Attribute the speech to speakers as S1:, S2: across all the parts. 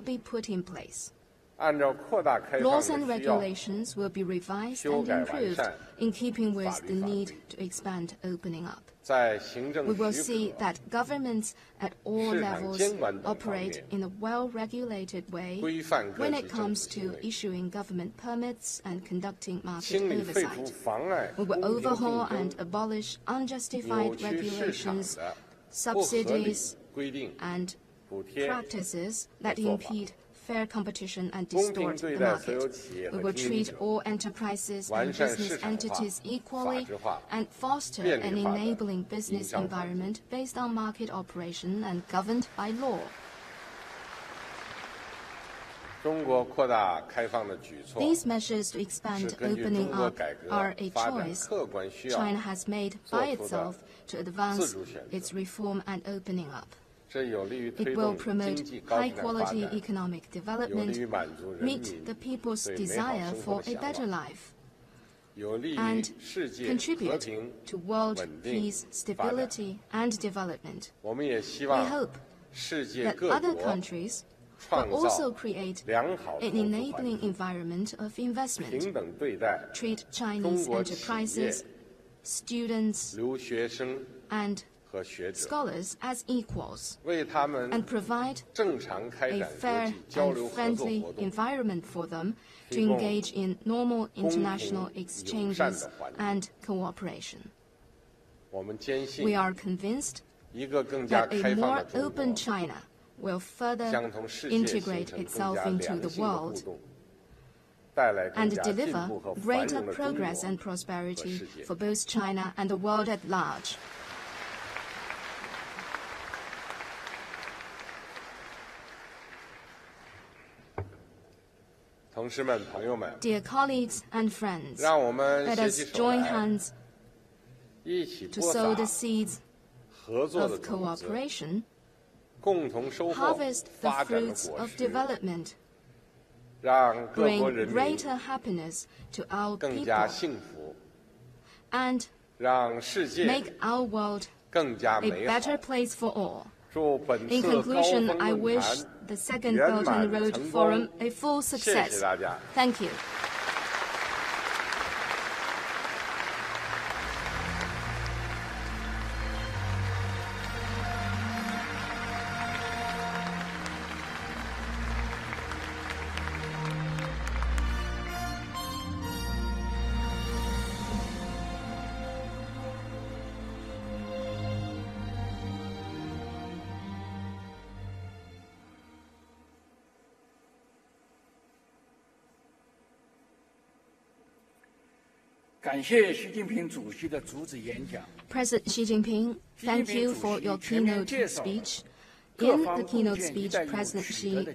S1: not be put in place. Laws and regulations will be revised and improved in keeping with the need to expand opening up. We will see that governments at all levels operate in a well-regulated way when it comes to issuing government permits and conducting market oversight. We will overhaul and abolish unjustified regulations, subsidies, and practices that impede fair competition and distort the market. We will treat all enterprises and business entities equally and foster an enabling business environment based on market operation and governed by law. These measures to expand opening up are a choice China has made by itself to advance its reform and opening up. It will promote high-quality economic development, meet the people's desire for a better life, and contribute to world peace, stability, and development. We hope that other countries will also create an enabling environment of investment, treat Chinese enterprises, students, and scholars as equals, and provide a fair and friendly environment for them to engage in normal international exchanges and cooperation. We are convinced that a more open China will further integrate itself into the world and deliver greater progress and prosperity for both China and the world at large. Dear colleagues and friends, let us join hands to sow the seeds of cooperation, harvest the fruits of development, bring greater happiness to our people, and make our world a better place for all. In conclusion, I wish the Second Belt and Road Forum a full success. Thank you. President Xi Jinping, thank you for your keynote speech. In the keynote speech, President Xi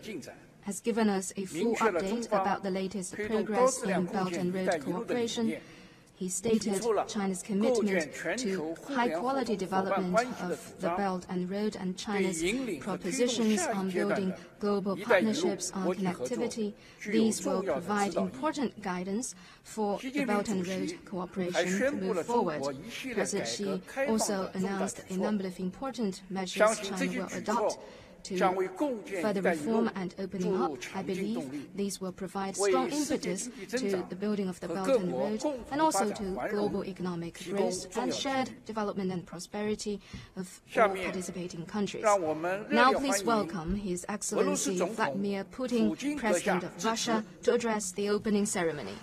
S1: has given us a full update about the latest progress in Belt and Road cooperation. He stated China's commitment to high-quality development of the Belt and Road and China's propositions on building global partnerships on connectivity. These will provide important guidance for the Belt and Road cooperation to move forward. President Xi also announced a number of important measures China will adopt to further reform and opening up. I believe these will provide strong impetus to the building of the Belt and Road and also to global economic growth and shared development and prosperity of all participating countries. Now please welcome His Excellency Vladimir Putin, President of Russia, to address the opening ceremony.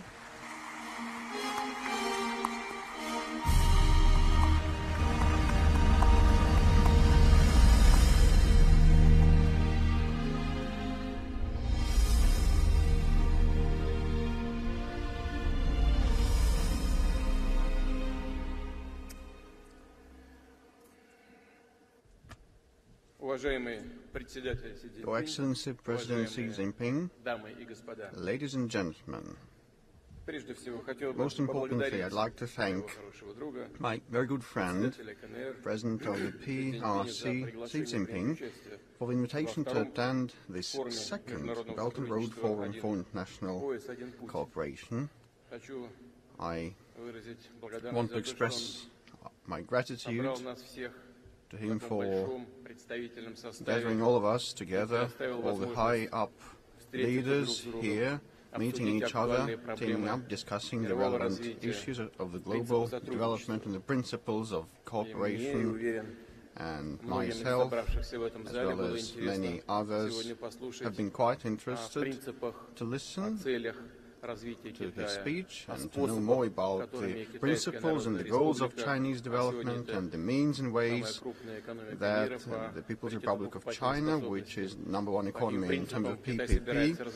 S2: Your Excellency President Xi Jinping, ladies and gentlemen, most importantly, I'd like to thank my very good friend, President of the PRC, Xi Jinping, for the invitation to attend this second Belt and Road Forum for International Cooperation. I want to express my gratitude to him for gathering all of us together, all the high-up leaders here, meeting each other, teaming up, discussing the relevant issues of the global development and the principles of cooperation. And myself, as well as many others, have been quite interested to listen to his speech and to know more about the principles and the goals of Chinese development and the means and ways that the People's Republic of China, which is #1 economy in terms of PPP, is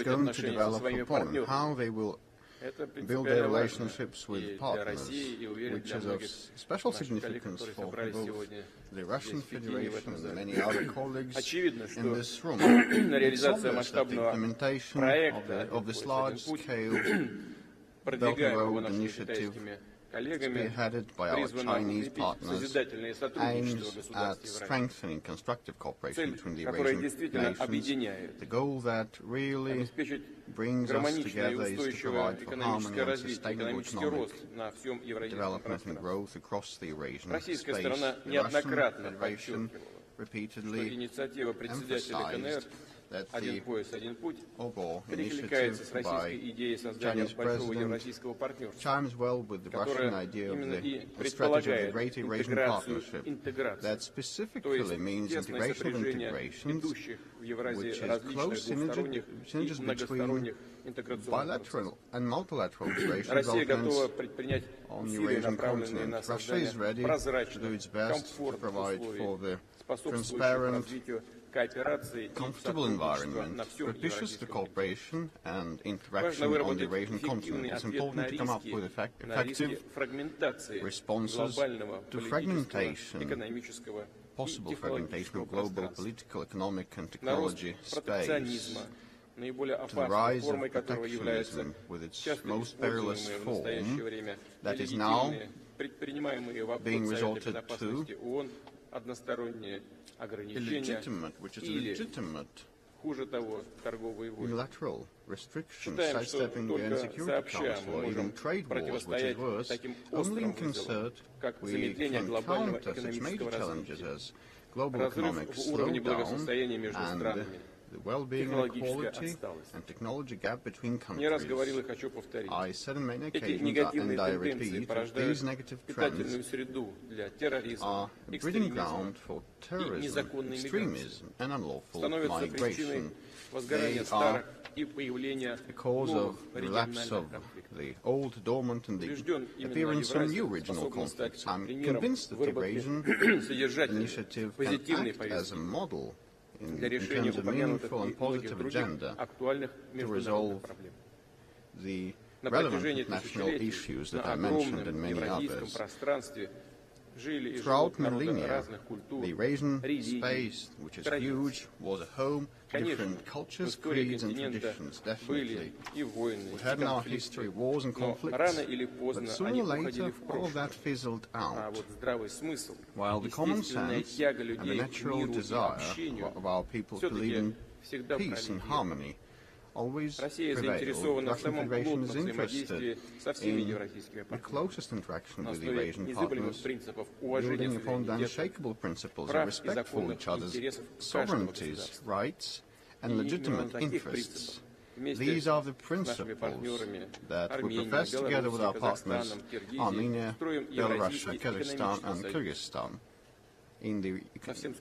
S2: going to develop upon, how they will build their relationships with partners, which is of special significance for both the Russian Federation and many other colleagues in this room. It's obvious that the implementation of this large-scale Belt and Road initiative, spearheaded by our Chinese partners, aims at strengthening constructive cooperation between the Eurasian nations. The goal that really brings us together is to provide for harmony and sustainable economic development and growth across the Eurasian space. The Russian Federation repeatedly emphasized that the OBO initiative by Chinese President chimes well with the Russian idea of the strategy of the Great Eurasian Partnership, that specifically means integration of integrations, which is close synergies between bilateral and multilateral integration developments on the Eurasian continent. Russia is ready to do its best to provide for the transparent, comfortable environment propitious to cooperation and interaction on the Eurasian continent. It's important to come up with effective responses to fragmentation, possible fragmentation of global political, economic and technology space, to the rise of protectionism with its most perilous form that is now being resorted to, which is legitimate unilateral restrictions, sidestepping the UN Security Council, or even trade wars, which is worse. Only in concert we can counter such major challenges as global economic slowdown and the well-being, equality and technology gap between countries. I said on many occasions, and I repeat, that these negative trends are a breeding ground for terrorism, extremism and unlawful migration. They are the cause of the relapse of the old, dormant and the appearance of new regional conflicts. I'm convinced that the Eurasian initiative can act as a model in terms of meaningful and positive agenda to resolve the relevant international issues that I mentioned and many others. Throughout millennia, the Eurasian space, which is huge, was a home to different cultures, creeds and traditions, definitely. We had in our history wars and conflicts, but sooner or later all of that fizzled out, while the common sense and the natural desire of our people to live in peace and harmony always prevailed. Russian Federation is interested in the closest interaction with the Eurasian partners, building upon the unshakable principles of respect for each other's sovereignties, rights and legitimate interests. These are the principles that we profess together with our partners Armenia, Belarus, Kazakhstan and Kyrgyzstan in the Eurasian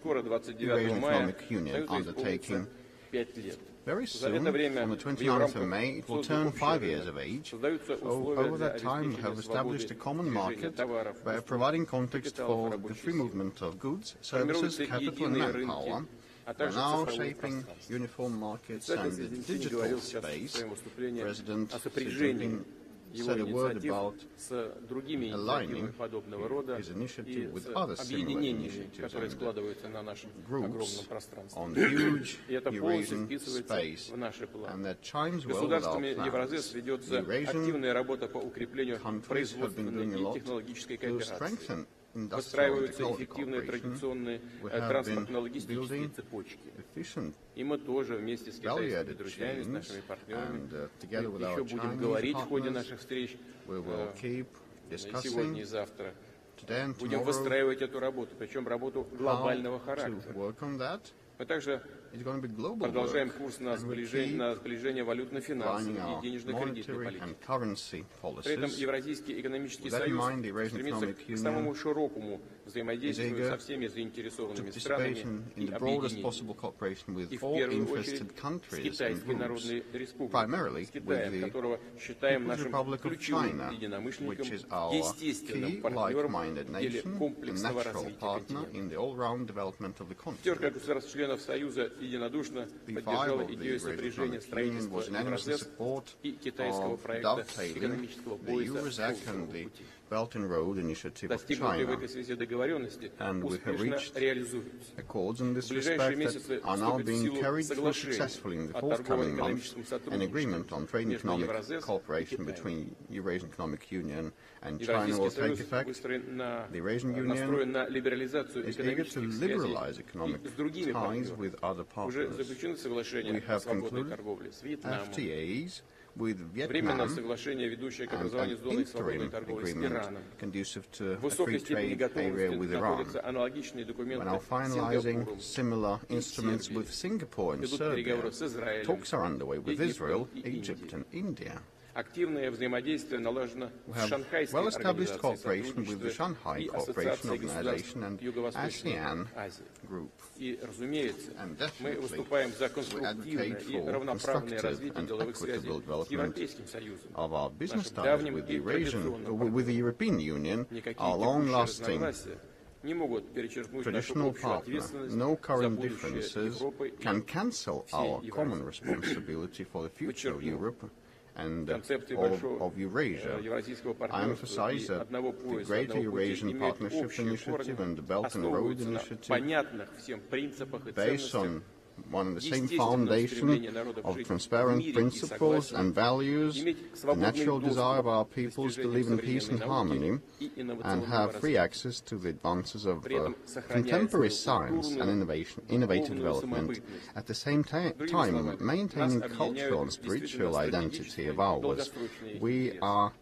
S2: Economic Union undertaking. Very soon, on the 29th of May, it will turn 5 years of age. Over that time, we have established a common market by providing context for the free movement of goods, services, capital and manpower. We are now shaping uniform markets and the digital space. President Xi Jinping said a word about aligning his initiative with other similar initiatives and groups on the huge Eurasian space, and that chimes well with our plans. The Eurasian countries have been doing a lot to strengthen industrial and technology cooperation. We have been building efficient value-added chains, and together with our Chinese partners, we will keep discussing today and
S3: будем
S2: tomorrow
S3: выстраивать эту работу, причем работу глобального
S2: how to
S3: характера.
S2: work on that.
S3: Мы также
S2: It's going to be global
S3: продолжаем
S2: work,
S3: курс на
S2: and we
S3: сближение
S2: keep
S3: валютно-финансовой
S2: aligning
S3: и
S2: our
S3: денежно-кредитной
S2: monetary
S3: политики.
S2: and currency
S3: При этом
S2: policies.
S3: Евразийский экономический
S2: With that in
S3: союз
S2: mind, the Eurasian
S3: стремится
S2: Economic
S3: к самому
S2: Union
S3: широкому
S2: is
S3: взаимодействию
S2: eager
S3: со всеми
S2: to
S3: заинтересованными
S2: participate
S3: странами
S2: in
S3: и
S2: the broadest
S3: объединениями.
S2: possible cooperation
S3: И
S2: with
S3: в
S2: all
S3: первую очередь
S2: interested
S3: с
S2: countries and
S3: Китайской
S2: groups,
S3: Народной Республикой,
S2: primarily
S3: с Китаем,
S2: with the
S3: которого считаем
S2: People's
S3: нашим
S2: Republic of
S3: ключевым
S2: China,
S3: единомышленником,
S2: which is our
S3: естественным
S2: key
S3: партнером
S2: like-minded
S3: в деле
S2: nation and
S3: комплексного
S2: natural
S3: развития
S2: partner
S3: континента.
S2: in the all-round development of the
S3: Пятерка
S2: continent.
S3: государств-членов Союза единодушно
S2: The five
S3: поддержала
S2: of the
S3: идею
S2: Eurasian
S3: сопряжения
S2: Economic Union
S3: строительства
S2: was unanimously
S3: Евразес
S2: support
S3: и китайского
S2: of
S3: проекта
S2: dovetailing
S3: экономического
S2: the
S3: пояса
S2: Eurozak
S3: Шелкового
S2: and the
S3: пути.
S2: Belt and Road Initiative of
S3: Достигнутые в
S2: China.
S3: этой связи договоренности
S2: And we have
S3: успешно
S2: reached
S3: реализуются.
S2: Accords in this
S3: В ближайшие
S2: respect
S3: месяцы
S2: that are now
S3: вступит в
S2: being
S3: силу
S2: carried through
S3: соглашение
S2: successfully in the
S3: о
S2: forthcoming months,
S3: торгово-экономическом
S2: an agreement
S3: сотрудничестве
S2: on trade and
S3: между
S2: economic
S3: Евразес и
S2: cooperation
S3: Китаем.
S2: between Eurasian Economic Union and China
S3: Евразийский
S2: will take
S3: союз
S2: effect. The Eurasian
S3: настроен
S2: Union
S3: на либерализацию
S2: is eager to
S3: экономических
S2: liberalize
S3: связей
S2: economic
S3: и с другими
S2: ties
S3: партнерами.
S2: with other
S3: Уже
S2: partners.
S3: заключены соглашения
S2: We
S3: о
S2: have
S3: свободной
S2: concluded
S3: торговле с Вьетнамом,
S2: FTAs with
S3: временное
S2: Vietnam
S3: соглашение, ведущее к
S2: and
S3: образованию
S2: an
S3: зоны свободной
S2: interim
S3: торговли с
S2: agreement
S3: Ираном.
S2: conducive to
S3: В
S2: a free
S3: высокой степени
S2: trade area
S3: готовности
S2: with Iran.
S3: находятся аналогичные
S2: We're
S3: документы
S2: now
S3: с
S2: finalizing
S3: Сингапуром.
S2: similar instruments with Singapore and
S3: Ведут
S2: Serbia.
S3: переговоры с Израилем,
S2: Talks are underway with
S3: Египтом
S2: Israel,
S3: и
S2: Egypt and India.
S3: Активное взаимодействие налажено
S2: We
S3: с
S2: have
S3: Шанхайской
S2: well-established
S3: организацией
S2: cooperation with the
S3: сотрудничества
S2: Shanghai
S3: и
S2: Cooperation
S3: Ассоциацией государств
S2: Organization and
S3: Юго-Восточной
S2: ASEAN
S3: Азии.
S2: Group.
S3: И, разумеется,
S2: And
S3: мы
S2: definitely,
S3: выступаем за
S2: we
S3: конструктивное
S2: advocate
S3: и
S2: for
S3: равноправное
S2: constructive
S3: развитие
S2: and
S3: деловых связей
S2: equitable
S3: с
S2: development
S3: Европейским Союзом,
S2: of our business
S3: нашим
S2: ties
S3: давним
S2: with
S3: и
S2: the
S3: традиционным
S2: with the
S3: партнером.
S2: European Union,
S3: Никакие
S2: our
S3: текущие
S2: long-lasting
S3: разногласия не могут перечеркнуть нашу
S2: traditional
S3: общую
S2: partner.
S3: ответственность
S2: No
S3: за
S2: current
S3: будущее
S2: differences
S3: Европы
S2: can
S3: и
S2: cancel
S3: всей
S2: our
S3: Евразии.
S2: common responsibility for the future of
S3: Подчеркну,
S2: Europe and
S3: концепции
S2: of
S3: большого
S2: Eurasia.
S3: евразийского
S2: I
S3: партнерства
S2: emphasize
S3: и
S2: that
S3: одного
S2: the
S3: пояса,
S2: Greater
S3: одного пути
S2: Eurasian
S3: имеют
S2: Partnership
S3: общие
S2: Initiative
S3: корни,
S2: and the Belt and Road
S3: основываются на
S2: Initiative,
S3: понятных всем принципах и
S2: based
S3: ценностях,
S2: on one and the same
S3: естественном стремлении
S2: foundation
S3: народов
S2: of
S3: жить в
S2: transparent
S3: мире и
S2: principles
S3: согласии,
S2: and values,
S3: иметь
S2: the
S3: свободный
S2: natural desire of our
S3: доступ к
S2: peoples to
S3: достижениям
S2: live in peace
S3: современной
S2: and harmony,
S3: науки и
S2: and
S3: инновационного
S2: have free
S3: развития.
S2: access to the advances of
S3: При этом сохраняя
S2: contemporary
S3: свою
S2: science and
S3: культурную,
S2: innovative
S3: духовную
S2: development,
S3: самобытность.
S2: at the same time maintaining cultural and spiritual identity of ours. We are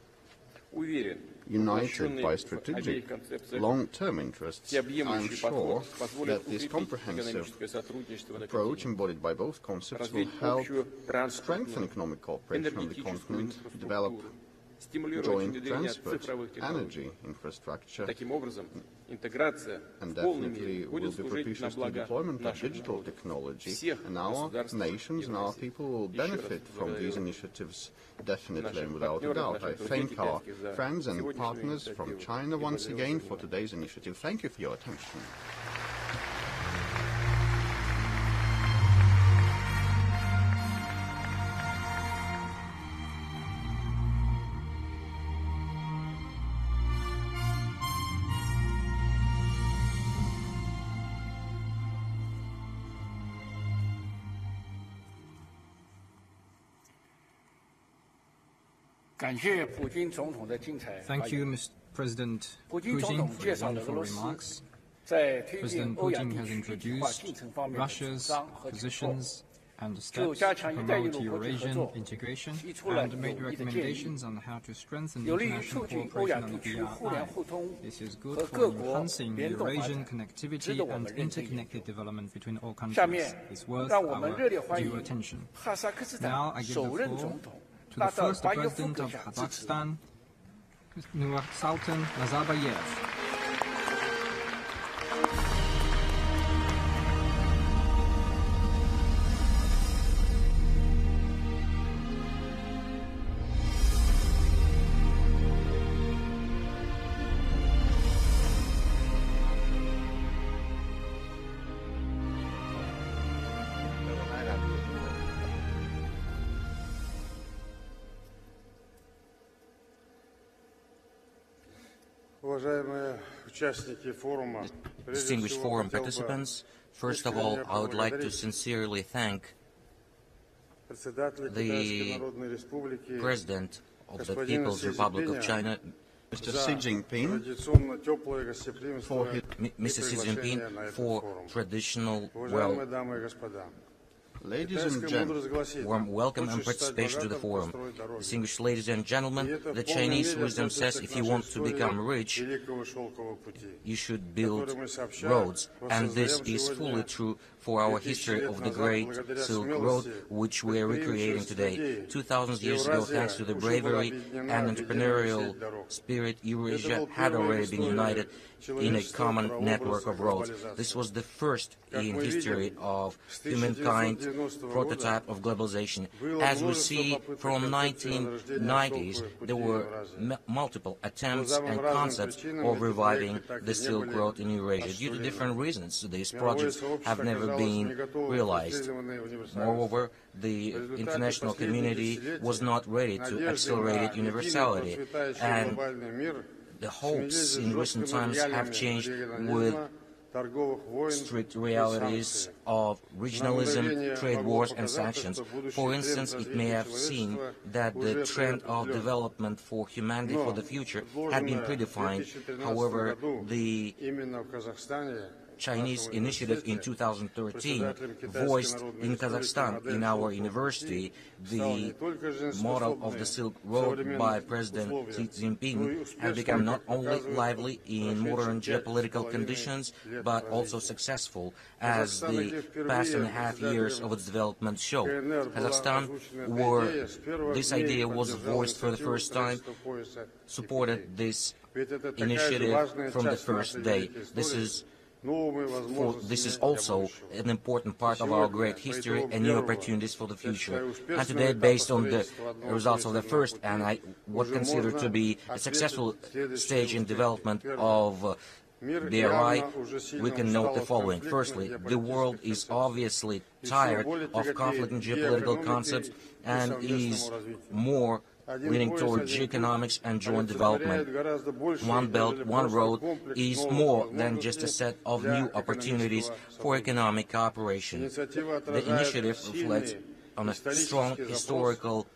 S3: Уверен,
S2: united by
S3: воплощенный в
S2: strategic
S3: обеих концепциях
S2: long-term interests. I'm
S3: всеобъемлющий
S2: sure
S3: подход позволит
S2: that this
S3: укрепить
S2: comprehensive
S3: экономическое сотрудничество на
S2: approach
S3: континенте,
S2: embodied by both concepts will
S3: развить
S2: help
S3: общую
S2: strengthen
S3: транспортную,
S2: economic cooperation on the
S3: энергетическую
S2: continent, develop
S3: инфраструктуру, стимулировать
S2: joint
S3: внедрение
S2: transport,
S3: цифровых технологий.
S2: energy infrastructure,
S3: Таким образом, интеграция
S2: and
S3: в полной мере
S2: definitely will
S3: будет
S2: be
S3: служить на
S2: propitious to
S3: благо
S2: deployment of
S3: наших
S2: digital
S3: народов,
S2: technology,
S3: всех
S2: and our
S3: государств
S2: nations and our
S3: Евразии.
S2: people will
S3: Еще раз
S2: benefit from these
S3: благодарю
S2: initiatives definitely
S3: наших
S2: and without a
S3: партнеров,
S2: doubt. I
S3: наших друзей
S2: thank our
S3: китайских за
S2: friends and
S3: сегодняшнюю
S2: partners from
S3: инициативу
S2: China
S3: и
S2: once
S3: благодарю
S2: again
S3: за
S2: for
S3: внимание.
S2: today's initiative. Thank you for your attention.
S4: Thank you, Mr. President Putin, for your wonderful remarks. President Putin has introduced Russia's positions and the steps to promote Eurasian integration and made recommendations on how to strengthen international cooperation on the BRI. This is good for enhancing Eurasian connectivity and interconnected development between all countries. It's worth our due attention. Now I give the floor to the first President of Kazakhstan, Nursultan Nazarbayev.
S5: Distinguished forum participants, first of all, I would like to sincerely thank the President of the People's Republic of China,
S2: Mr. Xi Jinping,
S5: Mr. Xi Jinping, for traditional
S2: Ladies and gentlemen,
S5: warm welcome and participation to the forum. Distinguished ladies and gentlemen, the Chinese wisdom says if you want to become rich, you should build roads. And this is fully true for our history of the Great Silk Road, which we are recreating today. 2,000 years ago, thanks to the bravery and entrepreneurial spirit, Eurasia had already been united in a common network of roads. This was the first in history of humankind prototype of globalization. As we see from 1990s, there were multiple attempts and concepts of reviving the Silk Road in Eurasia. Due to different reasons, these projects have never been realized. Moreover, the international community was not ready to accelerate universality, and the hopes in recent times have changed with strict realities of regionalism, trade wars and sanctions. For instance, it may have seemed that the trend of development for humanity for the future had been predefined. However, the Chinese initiative in 2013 voiced in Kazakhstan, in our university, the model of the Silk Road by President Xi Jinping has become not only lively in modern geopolitical conditions, but also successful, as the past and a half years of its development show. Kazakhstan, where this idea was voiced for the first time, supported this initiative from the first day. This is also an important part of our great history and new opportunities for the future. And today, based on the results of the first and what considered to be a successful stage in development of BRI, we can note the following. Firstly, the world is obviously tired of conflict and geopolitical concepts and is more leaning toward geoeconomics and joint development. One Belt, One Road is more than just a set of new opportunities for economic cooperation. The initiative reflects on a strong historical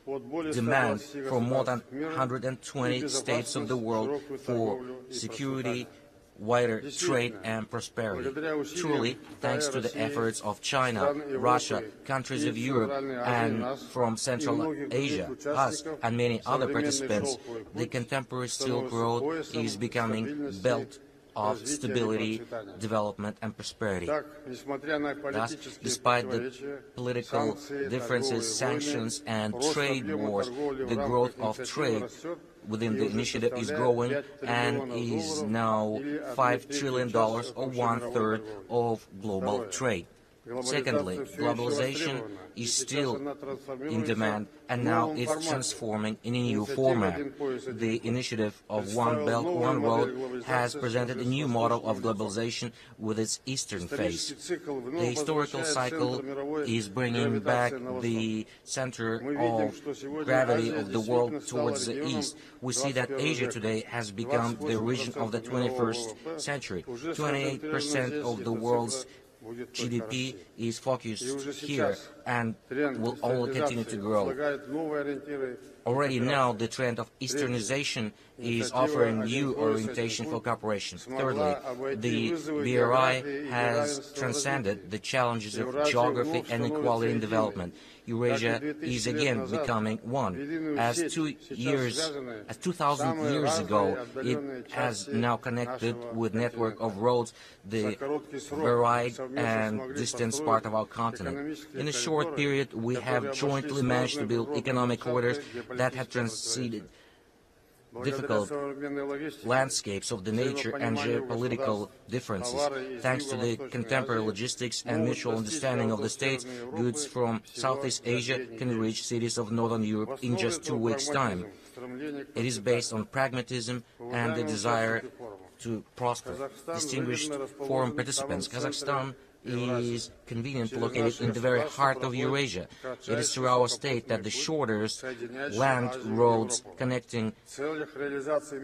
S5: demand from more than 120 states of the world for security, wider trade and prosperity. Truly, thanks to the efforts of China, Russia, countries of Europe and from Central Asia, us and many other participants, the contemporary Silk Road is becoming a belt of stability, development and prosperity. Thus, despite the political differences, sanctions and trade wars, the growth of trade within the initiative is growing and is now $5 trillion, or 1/3 of global trade. Secondly, globalization is still in demand, and now it's transforming in a new format. The initiative of One Belt, One Road has presented a new model of globalization with its eastern phase. The historical cycle is bringing back the center of gravity of the world towards the east. We see that Asia today has become the region of the 21st century. 28% of the world's GDP is focused here and will only continue to grow. Already now, the trend of Easternization is offering new orientation for cooperation. Thirdly, the BRI has transcended the challenges of geography and equality in development. Eurasia is again becoming one. As 2,000 years ago, it has now connected with network of roads the varied and distant part of our continent. In a short period, we have jointly managed to build economic corridors that have transcended difficult landscapes of the nature and geopolitical differences. Thanks to the contemporary logistics and mutual understanding of the states, goods from Southeast Asia can reach cities of Northern Europe in just 2 weeks' time. It is based on pragmatism and the desire to prosper. Distinguished forum participants, Kazakhstan is conveniently located in the very heart of Eurasia. It is through our state that the shortest land roads connecting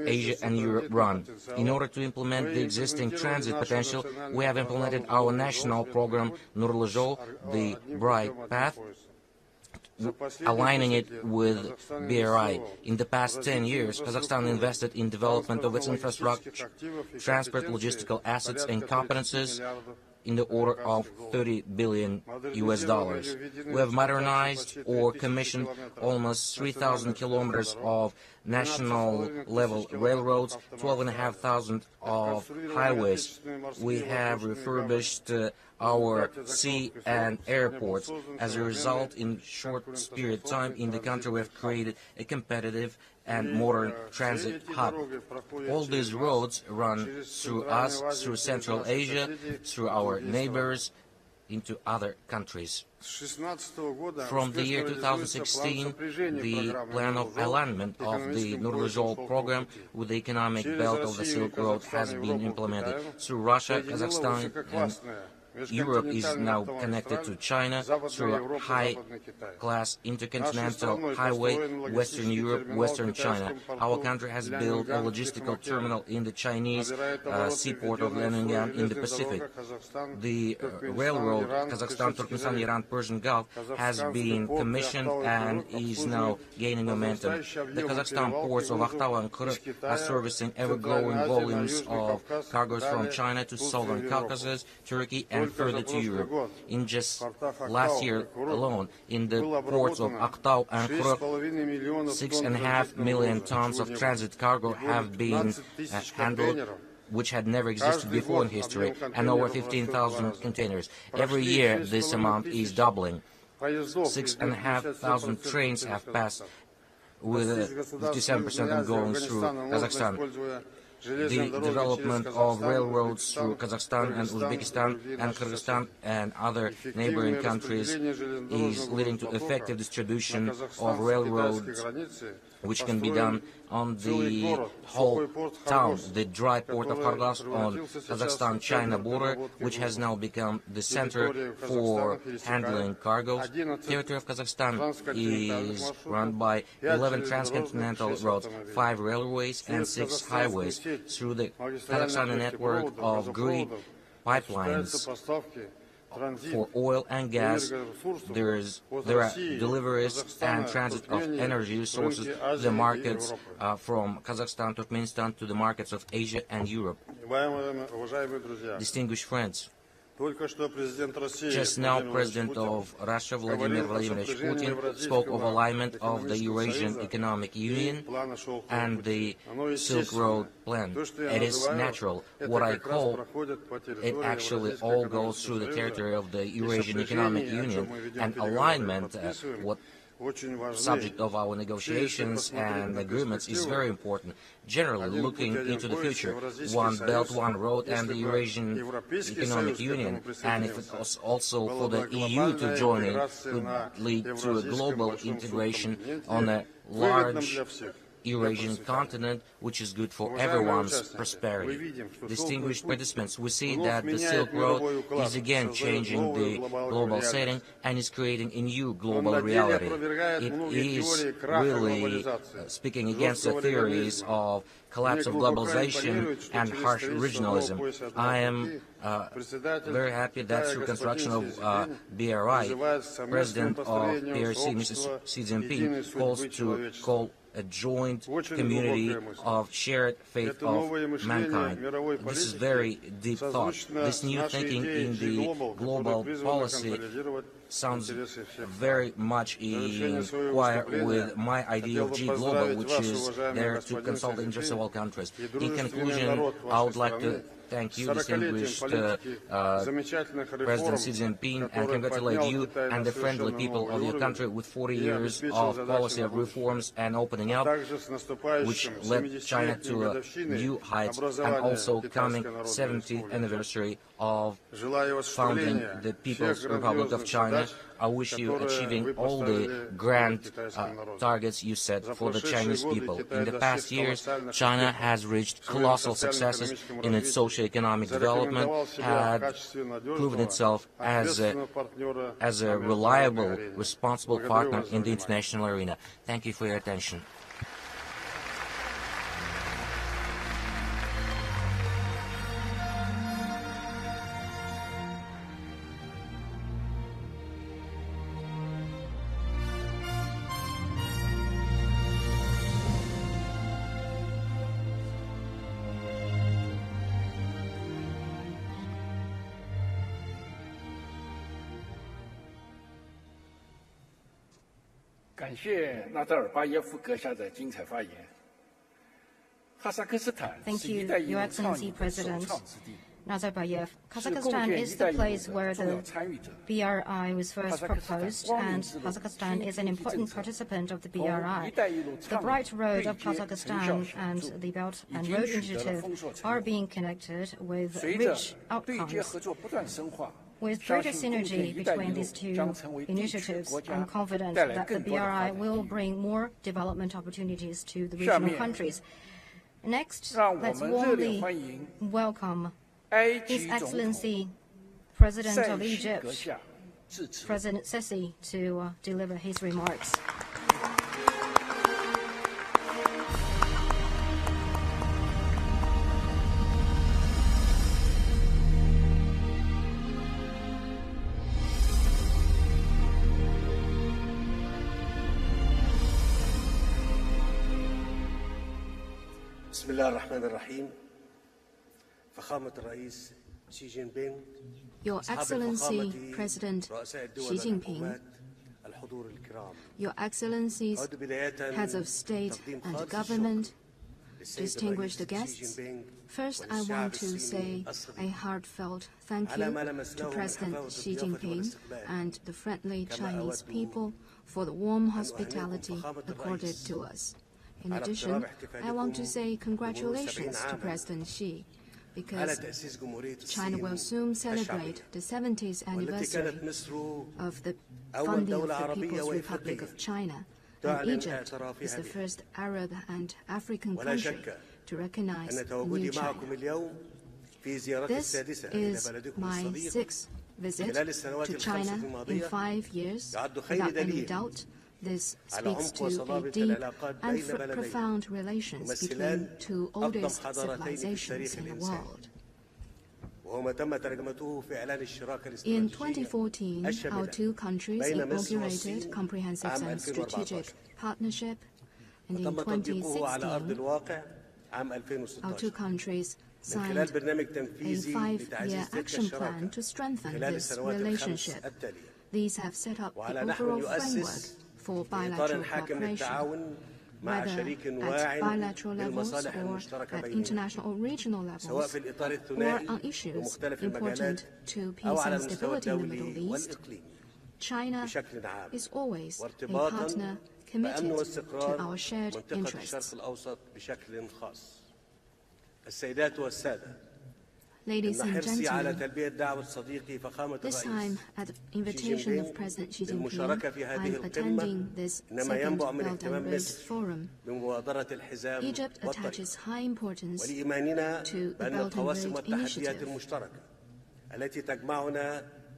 S5: Asia and Europe run. In order to implement the existing transit potential, we have implemented our national program Nurly Zhol, the Bright Path, aligning it with BRI. In the past 10 years, Kazakhstan invested in development of its infrastructure, transport, logistical assets and competences in the order of 30 billion US dollars. We have modernized or commissioned almost 3,000 kilometers of national level railroads, 12,500 of highways. We have refurbished our sea and airports. As a result, in short period of time in the country, we have created a competitive and modern transit hub. All these roads run through us, through Central Asia, through our neighbors, into other countries. From the year 2016, the plan of alignment of the Nurlizhol program with the economic belt of the Silk Road has been implemented. Through Russia, Kazakhstan, and Europe is now connected to China through a high-class intercontinental highway, Western Europe, Western China. Our country has built a logistical terminal in the Chinese seaport of Liaoning in the Pacific. The railroad Kazakhstan-Turkmenistan-Iran-Persian Gulf has been commissioned and is now gaining momentum. The Kazakhstan ports of Akhtau and Kure are servicing ever-growing volumes of cargoes from China to Southern Caucasus, Turkey, and further to Europe. In just last year alone, in the ports of Akhtau and Kure, 6.5 million tons of transit cargo have been handled, which had never existed before in history, and over 15,000 containers. Every year, this amount is doubling. 6,500 trains have passed, with 57% going through Kazakhstan. The development of railroads through Kazakhstan and Uzbekistan and Kyrgyzstan and other neighboring countries is leading to effective distribution of railroads, which can be done on the whole town. The dry port of Khargas on Kazakhstan-China border, which has now become the center for handling cargoes. The territory of Kazakhstan is run by 11 transcontinental roads, 5 railways and 6 highways. Through the Kazakhstan network of green pipelines for oil and gas, there are deliveries and transit of energy resources to the markets from Kazakhstan, Turkmenistan to the markets of Asia and Europe. Distinguished friends, just now, President of Russia, Vladimir Vladimirovich Putin, spoke of alignment of the Eurasian Economic Union and the Silk Road plan. It is natural. What I call it actually all goes through the territory of the Eurasian Economic Union, and alignment, what subject of our negotiations and agreements, is very important. Generally, looking into the future, one belt, one road, and the Eurasian Economic Union, and if it was also for the EU to join in, could lead to a global integration on a large Eurasian continent, which is good for everyone's prosperity. Distinguished participants, we see that the Silk Road is again changing the global setting and is creating a new global reality. It is really speaking against the theories of collapse of globalization and harsh regionalism. I am very happy that through construction of BRI, President of PRC, Mr. Xi Jinping, calls to call a joint community of shared faith of mankind. This is very deep thought. This new thinking in the global policy sounds very much in choir with my idea of G Global, which is there to consult the interests of all countries. In conclusion, I would like to thank you, distinguished President Xi Jinping, and congratulate you and the friendly people of your country with 40 years of policy of reforms and opening up, which led China to new heights, and also coming 70th anniversary of founding the People's Republic of China. I wish you achieving all the grand targets you set for the Chinese people. In the past years, China has reached colossal successes in its socio-economic development, had proven itself as a reliable, responsible partner in the international arena. Thank you for your attention.
S1: Thank you, Your Excellency President Nazarbayev. Kazakhstan is the place where the BRI was first proposed, and Kazakhstan is an important participant of the BRI. The Bright Road of Kazakhstan and the Belt and Road Initiative are being connected with rich outcomes. With greater synergy between these two initiatives, I'm confident that the BRI will bring more development opportunities to the regional countries. Next, let's warmly welcome His Excellency President of Egypt, President Sisi, to deliver his remarks.
S6: بسم الله الرحمن الرحيم. فخامة الرئيس شي جين بينغ.
S1: Your Excellency President Xi Jinping, Your Excellencies, Heads of State and Government, distinguished guests, first I want to say a heartfelt thank you to President Xi Jinping and the friendly Chinese people for the warm hospitality accorded to us. In addition, I want to say congratulations to President Xi, because China will soon celebrate the 70th anniversary of the founding of the People's Republic of China, and Egypt is the first Arab and African country to recognize the new China. This is my sixth visit to China in 5 years. Without any doubt, this speaks to a deep and profound relations between two oldest civilizations in the world. In 2014, our two countries inaugurated comprehensive and strategic partnership, and in 2016, our two countries signed a 5-year action plan to strengthen this relationship. These have set up the overall framework for bilateral cooperation, whether at bilateral levels or at international or regional levels, or on issues important to peace and stability in the Middle East. China is always a partner committed to our shared interests. Ladies and gentlemen, this time, at the invitation of President Xi Jinping, I'm attending this second Belt and Road Forum. Egypt attaches high importance to the Belt and Road Initiative,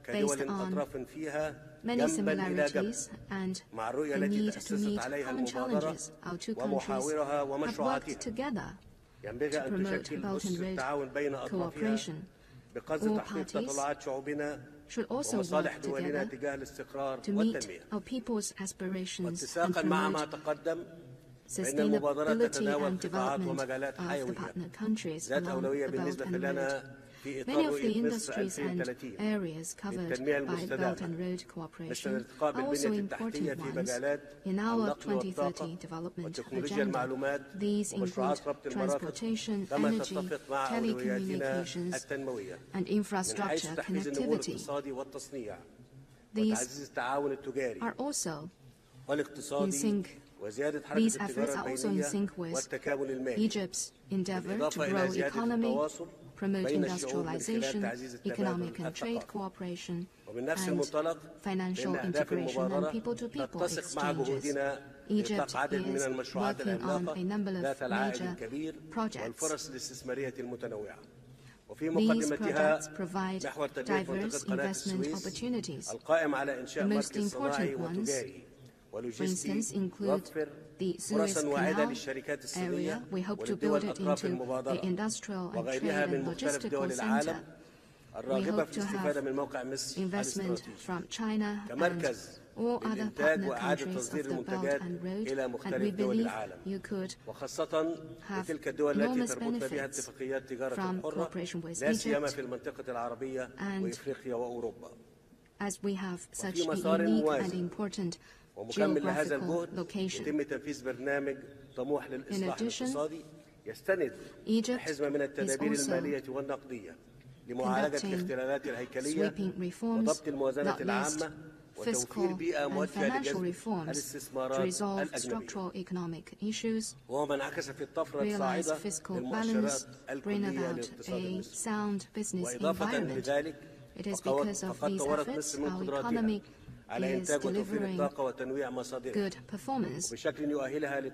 S1: based on many similarities and the need to meet common challenges. Our two countries have worked together to promote Belt and Road cooperation. All parties should also work together to meet our people's aspirations and promote sustainability and development of the partner countries along the Belt and Road. Many of the industries and areas covered by Belt and Road cooperation are also important ones in our 2030 development agenda. These include transportation, energy, telecommunications, and infrastructure connectivity. These are also in sync. These efforts are also in sync with Egypt's endeavor to grow economy, promote industrialization, economic and trade cooperation, and financial integration and people-to-people exchanges. Egypt is working on a number of major projects. These projects provide diverse investment opportunities. The most important ones, for instance, include the Suez Canal area. We hope to build it into an industrial and trade and logistical center. We hope to have investment from China and all other partner countries of the Belt and Road, and we believe you could have enormous benefits from cooperation with Egypt, and as we have such a unique and important geographical location. In addition, Egypt is also conducting sweeping reforms, not least fiscal and financial reforms, to resolve structural economic issues, realize fiscal balance, bring about a sound business environment. It is because of these efforts our economy is delivering good performance.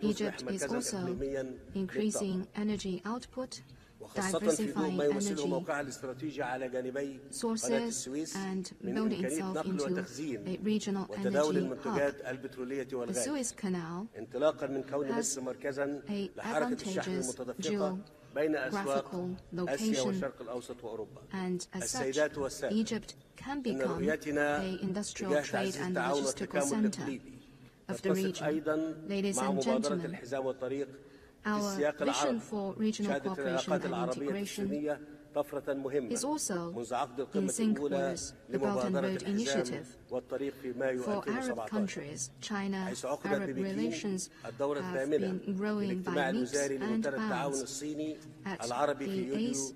S1: Egypt is also increasing energy output, diversifying energy sources, and building itself into a regional energy hub. The Suez Canal has an advantageous geographical location, and as such, Egypt can become an industrial trade and logistical center of the region. Ladies and gentlemen, our vision for regional cooperation and integration is also in sync with the Belt and Road Initiative. For Arab countries, China-Arab relations have been growing by leaps and bounds. At the ACE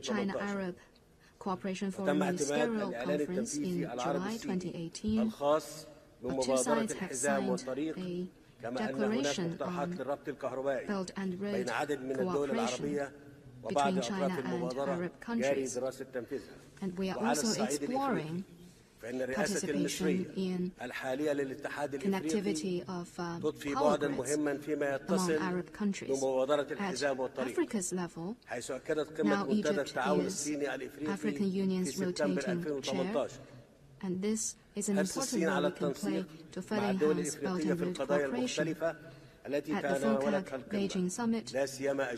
S1: China-Arab Cooperation Forum Ministerial Conference in July 2018, the two sides have signed a declaration on Belt and Road cooperation between China and Arab countries. And we are also exploring participation in connectivity of power grids among Arab countries. At Africa's level, now Egypt is African Union's rotating chair, and this is an important role we can play to further enhance Belt and Road cooperation. At the FOCAC Beijing summit,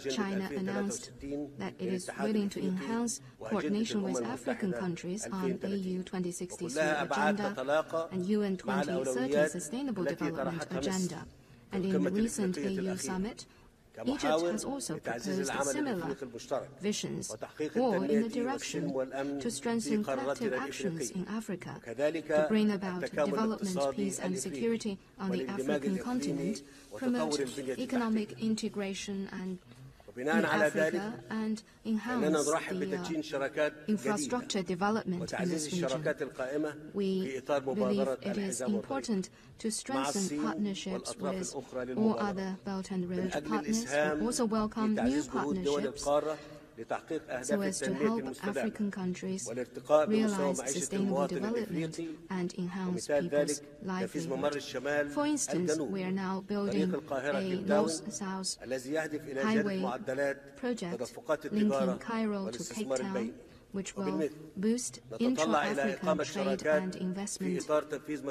S1: China announced that it is willing to enhance coordination with African countries on AU 2063 agenda and UN 2030 Sustainable Development agenda. And in the recent AU summit, Egypt has also proposed similar visions, or in the direction to strengthen collective actions in Africa, to bring about development, peace and security on the African continent, promote economic integration and in Africa, and enhance the infrastructure development in this region. We believe it is important to strengthen partnerships with all other Belt and Road partners. We also welcome new partnerships so as to help African countries realize sustainable development and enhance people's livelihood. For instance, we are now building a north-south highway project linking Cairo to Cape Town, which will boost intra-African trade and investment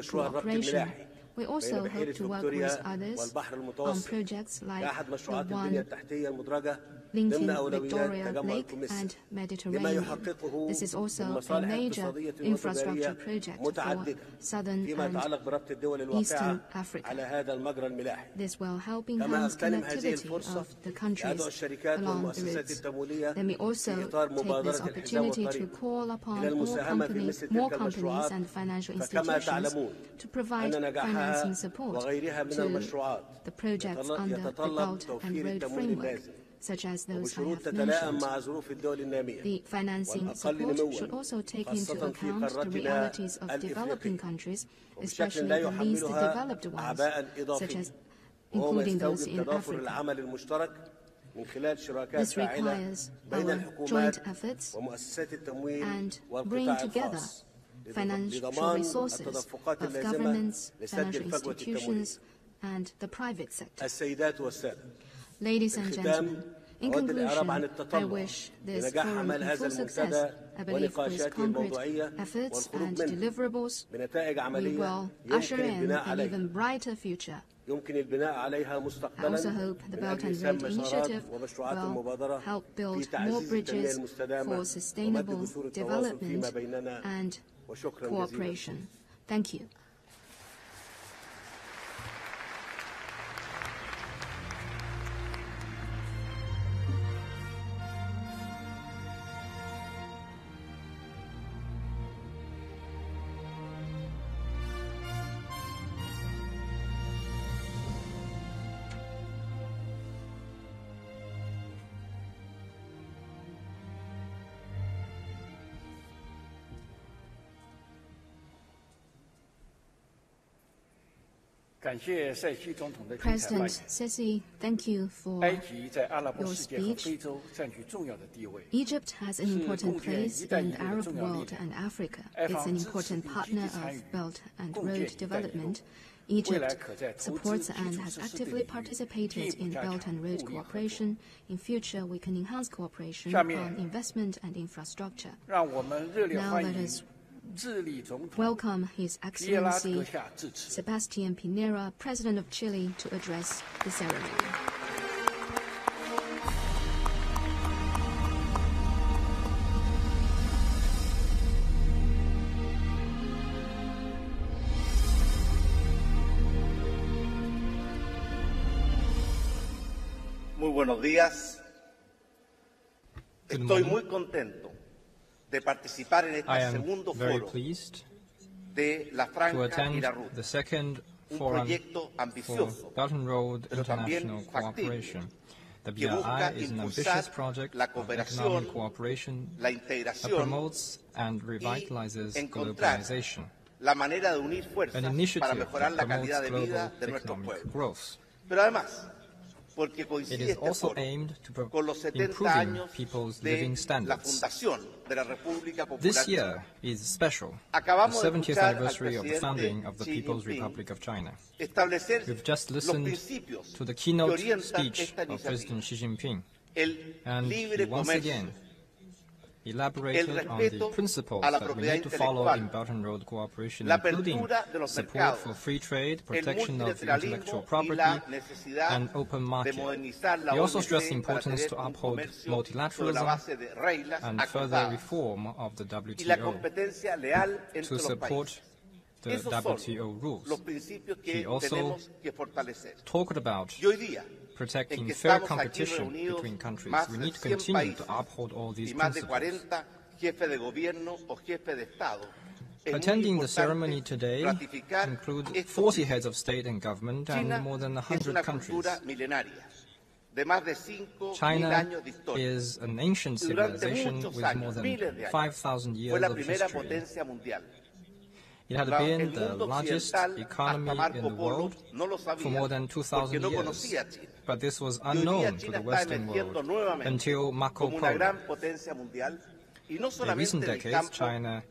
S1: cooperation. We also hope to work with others on projects like the one linking Victoria Lake and Mediterranean. This is also a major infrastructure project for southern and eastern Africa. This will help enhance connectivity of the countries along the routes. Let me also take this opportunity to call upon more companies and financial institutions to provide financing support to the projects under the Belt and Road framework, such as those I have mentioned. The financing support should also take into account the realities of developing countries, especially the least developed ones, such as including those in Africa. This requires our joint efforts and bring together financial resources of governments, financial institutions, and the private sector. Ladies and gentlemen, in conclusion, I wish this forum a full success. I believe with concrete efforts and deliverables, we will usher in an even brighter future. I also hope the Belt and Road Initiative will help build more bridges for sustainable development and cooperation. Thank you. President Sisi, thank you for your speech. Egypt has an important place in the Arab world and Africa. It's an important partner of Belt and Road development. Egypt supports and has actively participated in Belt and Road cooperation. In future, we can enhance cooperation on investment and infrastructure. Now let us welcome His Excellency Sebastián Pinera, President of Chile, to address the ceremony.
S6: Muy buenos días. Estoy muy contento de participar en este segundo foro de la Franja y la Ruta, un proyecto ambicioso, pero también factible, que busca impulsar la cooperación, la integración y encontrar la manera de unir fuerzas para mejorar la calidad de vida de nuestros pueblos. Pero además, porque coincide este foro con los 70 años de la fundación de la República Popular China. Acabamos de escuchar al presidente Xi Jinping establecer los principios que orientan esta iniciativa. El libre comercio, el respeto a la propiedad intelectual, la apertura de los mercados, el multilateralismo y la necesidad de modernizar la OMC para tener un comercio sobre la base de reglas acordadas y la competencia leal entre los países. Esos son los principios que tenemos que fortalecer. Y hoy día,
S4: protecting fair competition between countries, we need to continue to uphold all these principles. Attending the ceremony today includes 40 heads of state and government and more than 100 countries. China is an ancient civilization with more than 5,000 years of history. It had been the largest economy in the world for more than 2,000 years, but this was unknown to the Western world until Marco Polo. In recent decades, China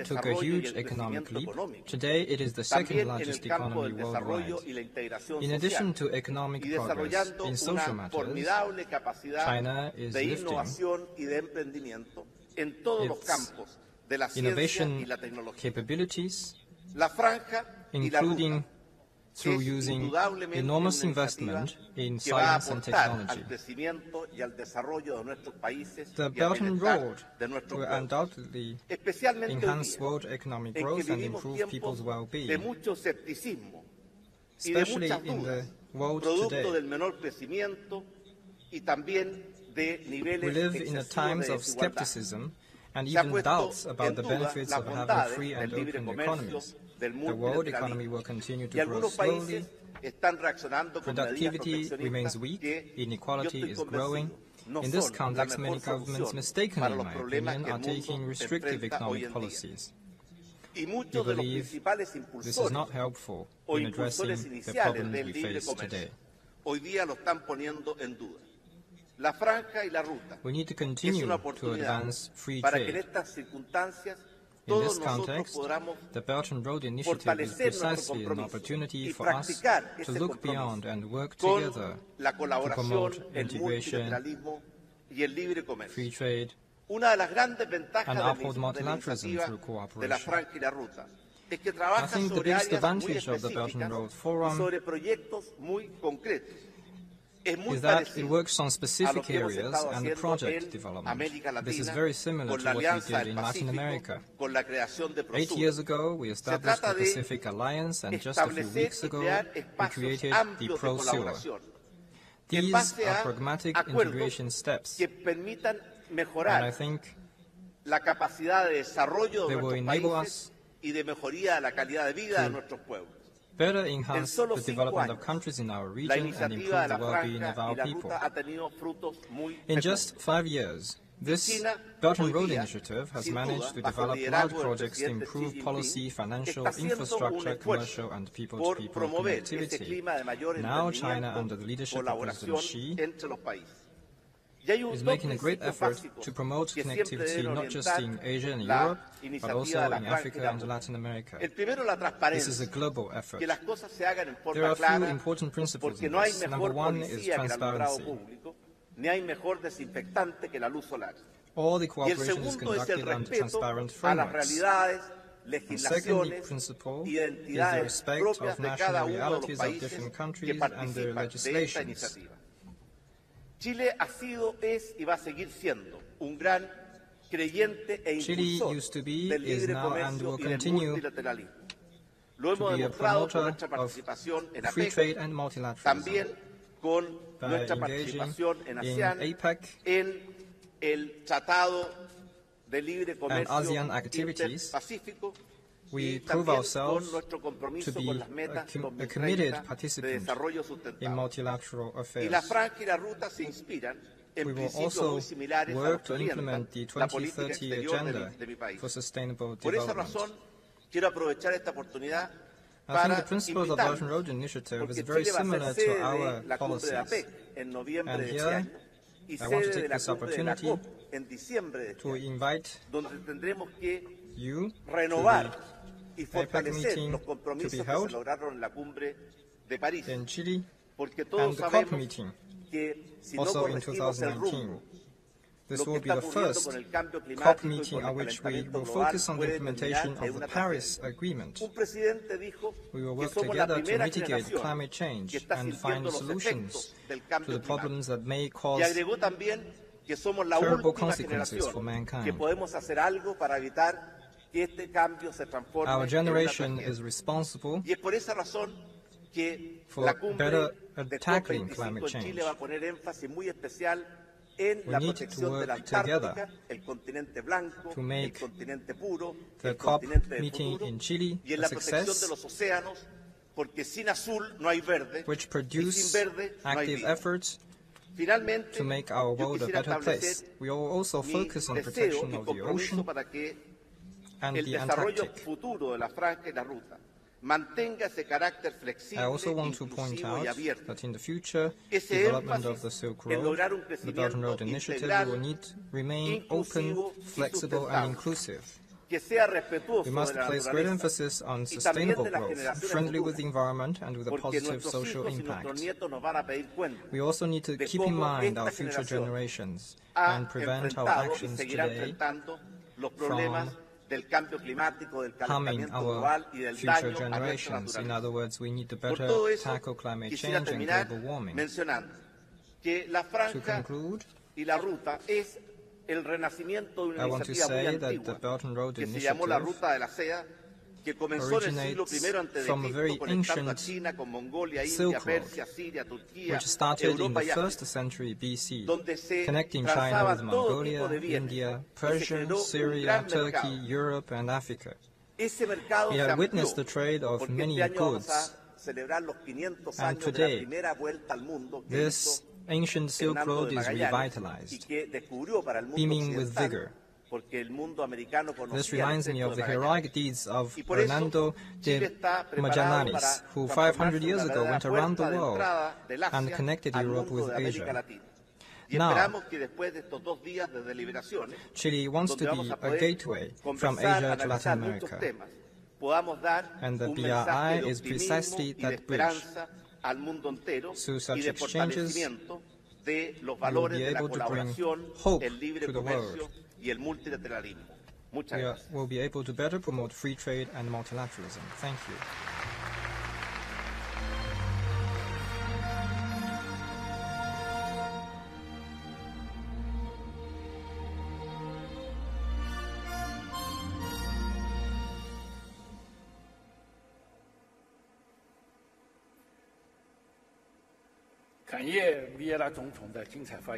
S4: took a huge economic leap. Today, it is the second largest economy worldwide. In addition to economic progress in social matters, China is lifting its innovation capabilities, including through using enormous investment in science and technology. The Belt and Road will undoubtedly enhance world economic growth and improve people's well-being, especially in the world today. We live in a times of skepticism and even doubts about the benefits of having free and open economies. The world economy will continue to grow slowly, productivity remains weak, inequality is growing. In this context, many governments, mistakenly in my opinion, are taking restrictive economic policies. We believe this is not helpful in addressing the problems we face today. We need to continue to advance free trade. In this context, the Belt and Road Initiative is precisely an opportunity for us to look beyond and work together to promote integration, free trade, and uphold multilateralism through cooperation. I think the biggest advantage of the Belt and Road Forum is that it works on specific areas and project development. This is very similar to what we did in Latin America. 8 years ago, we established the Pacific Alliance, and just a few weeks ago, we created the ProSur. These are pragmatic integration steps, and I think they will enable us to better enhance the development of countries in our region and improve the well-being of our people. In just 5 years, This Belt and Road Initiative has managed to develop large projects to improve policy, financial, infrastructure, commercial, and people-to-people connectivity. Now China, under the leadership of President Xi, is making a great effort to promote connectivity not just in Asia and Europe, but also in Africa and Latin America. This is a global effort. There are a few important principles in this. Number one is transparency. All the cooperation is conducted under transparent frameworks. The second principle is the respect of national realities of different countries and their legislations.
S6: Chile ha sido, es y va a seguir siendo un gran creyente e impulsor del libre comercio y del multilateralismo. Lo hemos demostrado con nuestra participación en APEC, también con nuestra participación en ASEAN, en el Tratado de Libre Comercio Interpacífico.
S4: We prove ourselves to be a committed participant in multilateral affairs. We will also work to implement the 2030 Agenda for Sustainable Development. I think the principles of the Belt and Road Initiative is very similar to our policies. And here, I want to take this opportunity to invite you to the APEC meeting to be held in Chile and the COP meeting also in 2019. This will be the first COP meeting on which we will focus on the implementation of the Paris Agreement. We will work together to mitigate climate change and find solutions to the problems that may cause terrible consequences for mankind. Our generation is responsible for better tackling climate change. We need to work together to make the COP meeting in Chile a success, which produce active efforts to make our world a better place. We will also focus on protection of the ocean and the Antarctic. I also want to point out that in the future development of the Silk Road, the Belt and Road Initiative will need to remain open, flexible, and inclusive. We must place great emphasis on sustainable growth, friendly with the environment and with a positive social impact. We also need to keep in mind our future generations and prevent our actions today from harming our future generations. In other words, we need to better tackle climate change and global warming. To conclude, I want to say that the Belt and Road Initiative originates from a very ancient Silk Road, which started in the 1st century BC, connecting China with Mongolia, India, Persia, Syria, Turkey, Europe, and Africa. We have witnessed the trade of many goods, and today, this ancient Silk Road is revitalized, beaming with vigor. This reminds me of the heroic deeds of Hernando de Magallanes, who 500 years ago went around the world and connected Europe with Asia. Now, Chile wants to be a gateway from Asia to Latin America, and the BRI is precisely that bridge. Through such exchanges, we will be able to bring hope to the world. We will be able to better promote free trade and multilateralism. Thank you.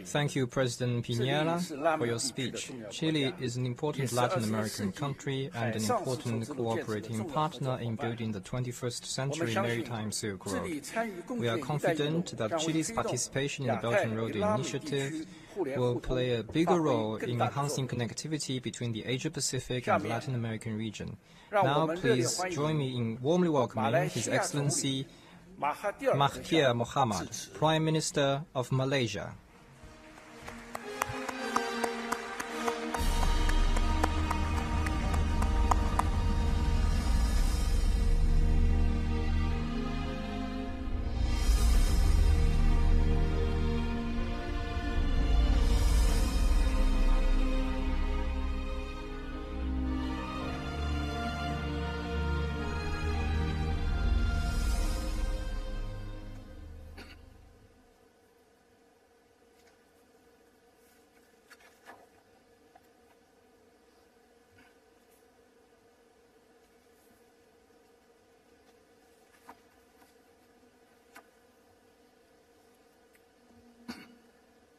S4: Thank you, President Piñera, for your speech. Chile is an important Latin American country and an important cooperating partner in building the 21st century maritime Silk Road. We are confident that Chile's participation in the Belt and Road Initiative will play a bigger role in enhancing connectivity between the Asia-Pacific and Latin American region. Now, please join me in warmly welcoming His Excellency Mahathir Mohamad, Prime Minister of Malaysia.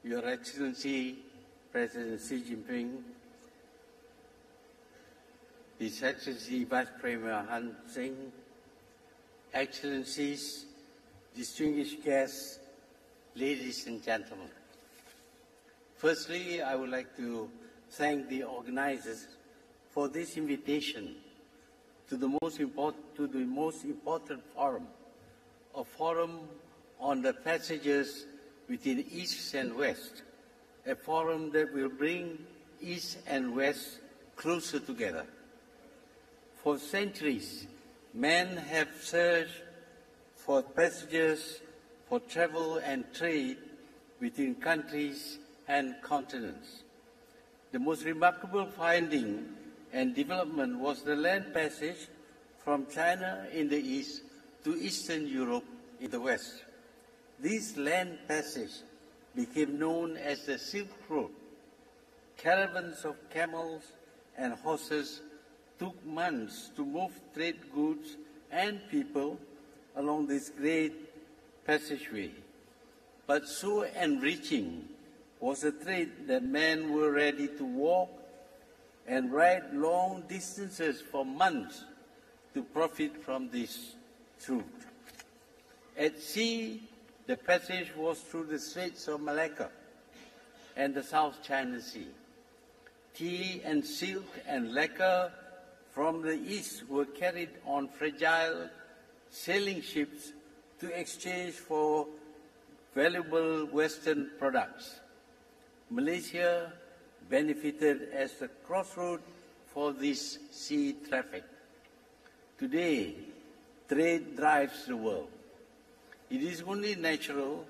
S7: Your Excellency, President Xi Jinping, His Excellency Vice Premier Han Singh, Excellencies, distinguished guests, ladies and gentlemen. Firstly, I would like to thank the organizers for this invitation to the most important forum, a forum on the passages between East and West, a forum that will bring East and West closer together. For centuries, men have searched for passages for travel and trade between countries and continents. The most remarkable finding and development was the land passage from China in the east to Eastern Europe in the west. This land passage became known as the Silk Road. Caravans of camels and horses took months to move trade goods and people along this great passageway. But so enriching was the trade that men were ready to walk and ride long distances for months to profit from this route. At sea, the passage was through the Straits of Malacca and the South China Sea. Tea and silk and lacquer from the east were carried on fragile sailing ships to exchange for valuable Western products. Malaysia benefited as the crossroad for this sea traffic. Today, trade drives the world. It is only natural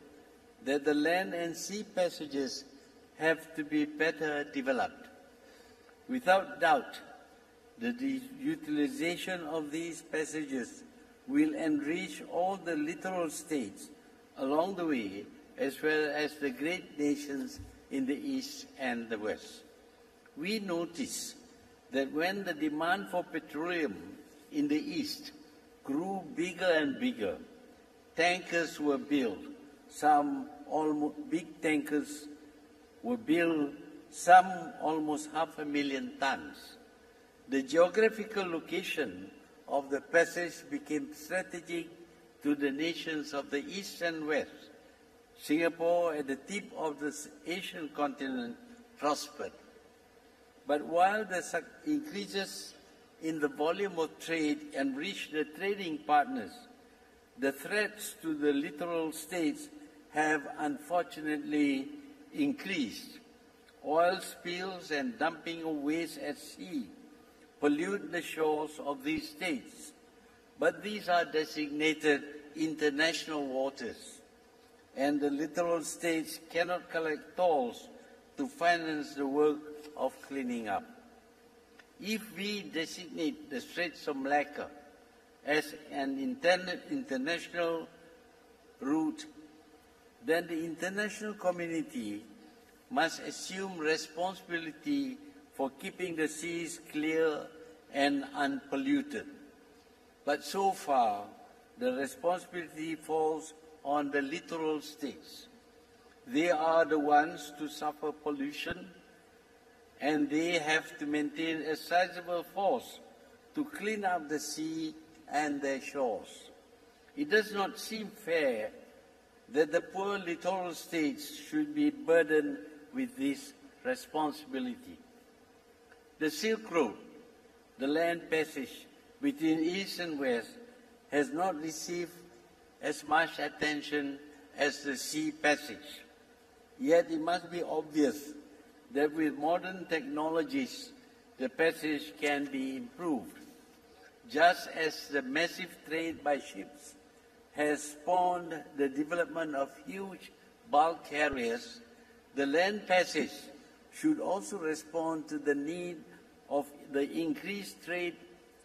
S7: that the land and sea passages have to be better developed. Without doubt, the utilization of these passages will enrich all the littoral states along the way, as well as the great nations in the east and the west. We notice that when the demand for petroleum in the east grew bigger and bigger, tankers were built, big tankers were built, some almost 500,000 tons. The geographical location of the passage became strategic to the nations of the East and West. Singapore, at the tip of the Asian continent, prospered. But while the increases in the volume of trade enriched the trading partners, the threats to the littoral states have unfortunately increased. Oil spills and dumping of waste at sea pollute the shores of these states, but these are designated international waters, and the littoral states cannot collect tolls to finance the work of cleaning up. If we designate the Straits of Malacca as an international route, then the international community must assume responsibility for keeping the seas clear and unpolluted. But so far, the responsibility falls on the littoral states. They are the ones to suffer pollution, and they have to maintain a sizable force to clean up the sea and their shores. It does not seem fair that the poor littoral states should be burdened with this responsibility. The Silk Road, the land passage between East and West, has not received as much attention as the sea passage. Yet it must be obvious that with modern technologies, the passage can be improved. Just as the massive trade by ships has spawned the development of huge bulk carriers, the land passage should also respond to the need of the increased trade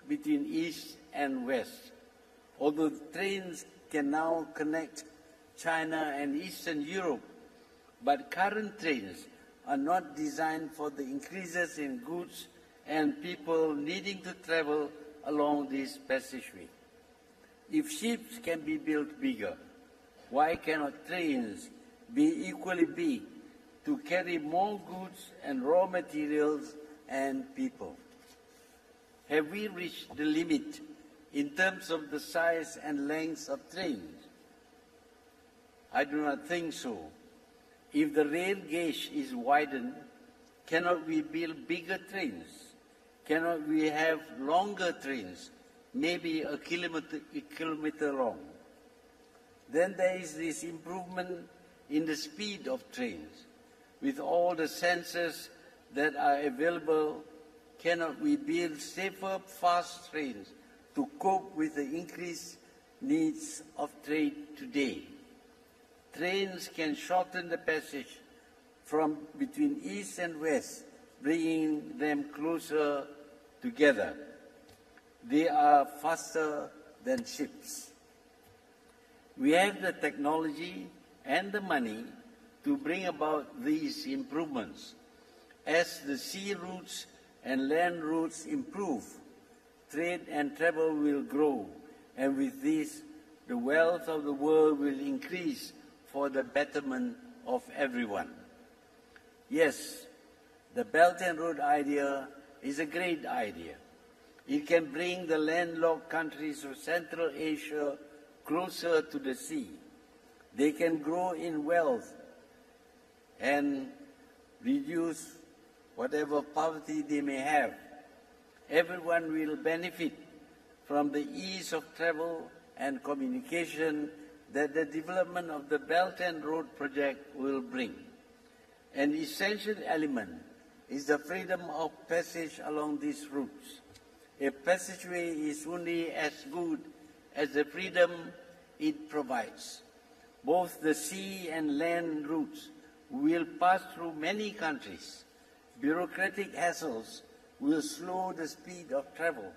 S7: between East and West. Although trains can now connect China and Eastern Europe, but current trains are not designed for the increases in goods and people needing to travel along this passageway. If ships can be built bigger, why cannot trains be equally big to carry more goods and raw materials and people? Have we reached the limit in terms of the size and length of trains? I do not think so. If the rail gauge is widened, cannot we build bigger trains? Cannot we have longer trains, maybe a kilometer long? Then there is this improvement in the speed of trains. With all the sensors that are available, cannot we build safer, fast trains to cope with the increased needs of trade today? Trains can shorten the passage from between East and West, bringing them closer together. They are faster than ships. We have the technology and the money to bring about these improvements. As the sea routes and land routes improve, trade and travel will grow, and with this, the wealth of the world will increase for the betterment of everyone. Yes, the Belt and Road idea is a great idea. It can bring the landlocked countries of Central Asia closer to the sea. They can grow in wealth and reduce whatever poverty they may have. Everyone will benefit from the ease of travel and communication that the development of the Belt and Road project will bring. An essential element is the freedom of passage along these routes. A passageway is only as good as the freedom it provides. Both the sea and land routes will pass through many countries. Bureaucratic hassles will slow the speed of travel.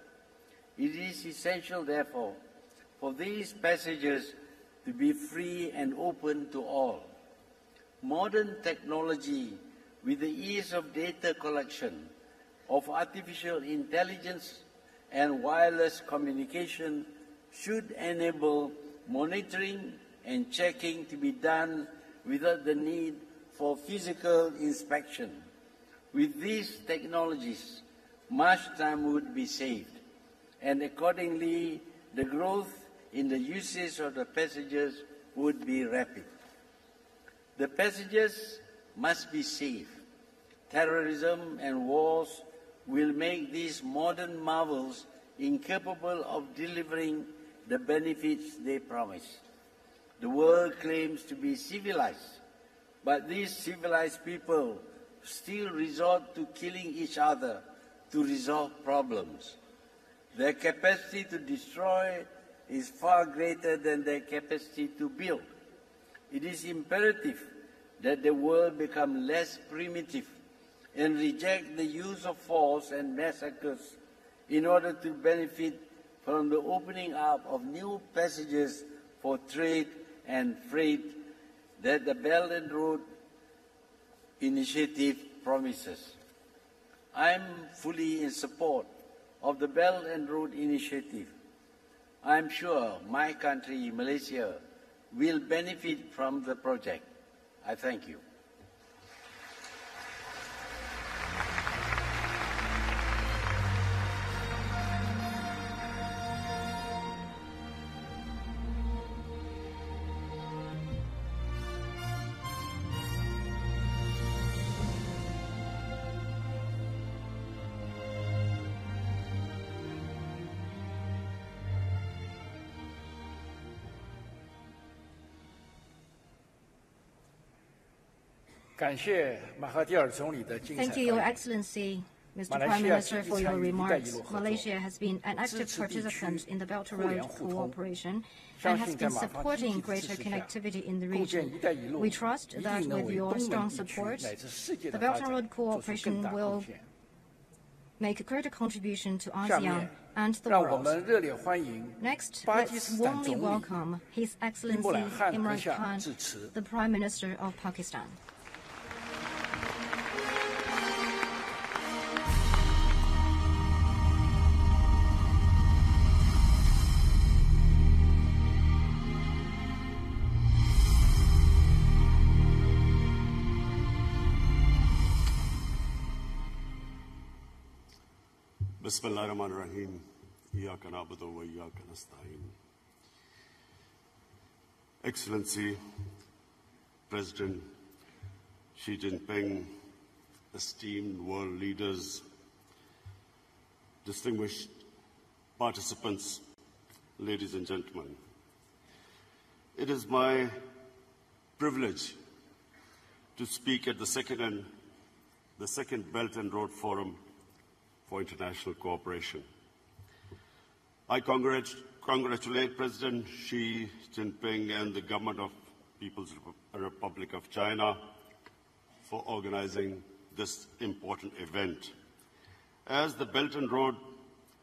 S7: It is essential, therefore, for these passages to be free and open to all. Modern technology, with the ease of data collection, of artificial intelligence and wireless communication, should enable monitoring and checking to be done without the need for physical inspection. With these technologies, much time would be saved, and accordingly, the growth in the usage of the passengers would be rapid. The passengers must be safe. Terrorism and wars will make these modern marvels incapable of delivering the benefits they promise. The world claims to be civilized, but these civilized people still resort to killing each other to resolve problems. Their capacity to destroy is far greater than their capacity to build. It is imperative that the world become less primitive and reject the use of force and massacres in order to benefit from the opening up of new passages for trade and freight that the Belt and Road Initiative promises. I am fully in support of the Belt and Road Initiative. I am sure my country, Malaysia, will benefit from the project. I thank you.
S1: Thank you, Your Excellency, Mr. Prime Minister, for your remarks. Malaysia has been an active participant in the Belt and Road cooperation and has been supporting greater connectivity in the region. We trust that with your strong support, the Belt and Road cooperation will make a greater contribution to ASEAN and the world. Next, let's warmly welcome His Excellency Imran Khan, the Prime Minister of Pakistan.
S8: Bismillahirrahmanirrahim. Iyyaka na'budu wa iyyaka nasta'in. Excellency, President Xi Jinping, esteemed world leaders, distinguished participants, ladies and gentlemen. It is my privilege to speak at the second Belt and Road Forum for International Cooperation. I congratulate President Xi Jinping and the government of People's Republic of China for organizing this important event. As the Belt and Road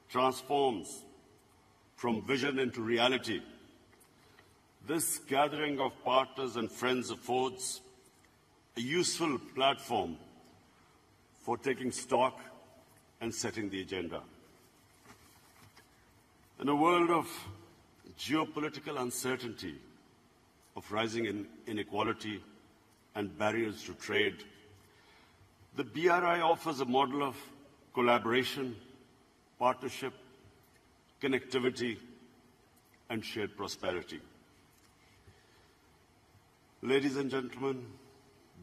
S8: transforms from vision into reality, this gathering of partners and friends affords a useful platform for taking stock and setting the agenda. In a world of geopolitical uncertainty, of rising inequality and barriers to trade, the BRI offers a model of collaboration, partnership, connectivity, and shared prosperity. Ladies and gentlemen,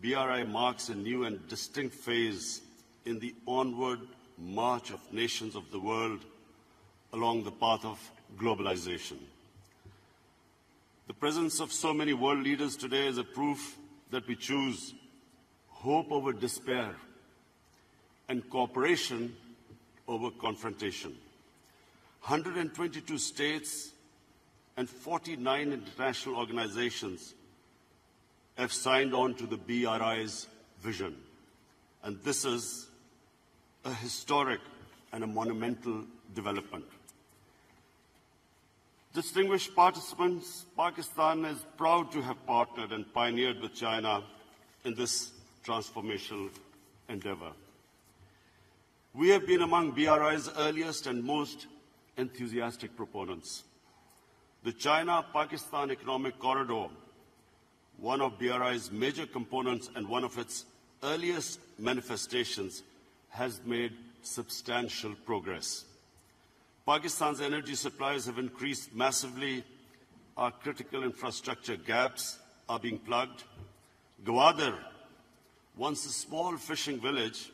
S8: BRI marks a new and distinct phase in the onward march of nations of the world along the path of globalization. The presence of so many world leaders today is a proof that we choose hope over despair and cooperation over confrontation. 122 states and 49 international organizations have signed on to the BRI's vision, and this is a historic and a monumental development. Distinguished participants, Pakistan is proud to have partnered and pioneered with China in this transformational endeavor. We have been among BRI's earliest and most enthusiastic proponents. The China-Pakistan Economic Corridor, one of BRI's major components and one of its earliest manifestations, has made substantial progress. Pakistan's energy supplies have increased massively. Our critical infrastructure gaps are being plugged. Gwadar, once a small fishing village,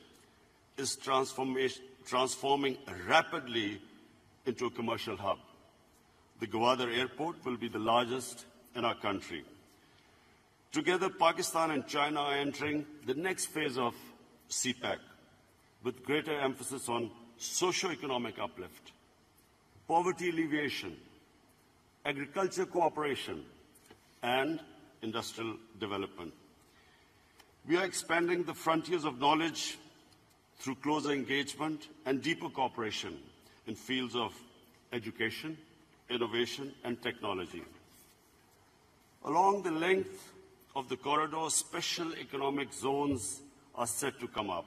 S8: is transforming rapidly into a commercial hub. The Gwadar airport will be the largest in our country. Together, Pakistan and China are entering the next phase of CPEC, with greater emphasis on socio-economic uplift, poverty alleviation, agriculture cooperation, and industrial development. We are expanding the frontiers of knowledge through closer engagement and deeper cooperation in fields of education, innovation, and technology. Along the length of the corridor, special economic zones are set to come up,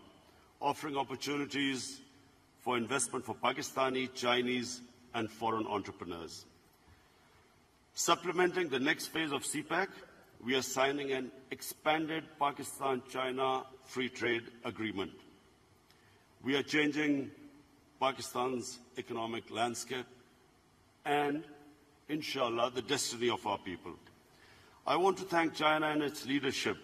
S8: offering opportunities for investment for Pakistani, Chinese, and foreign entrepreneurs. Supplementing the next phase of CPEC, we are signing an expanded Pakistan-China free trade agreement. We are changing Pakistan's economic landscape and, inshallah, the destiny of our people. I want to thank China and its leadership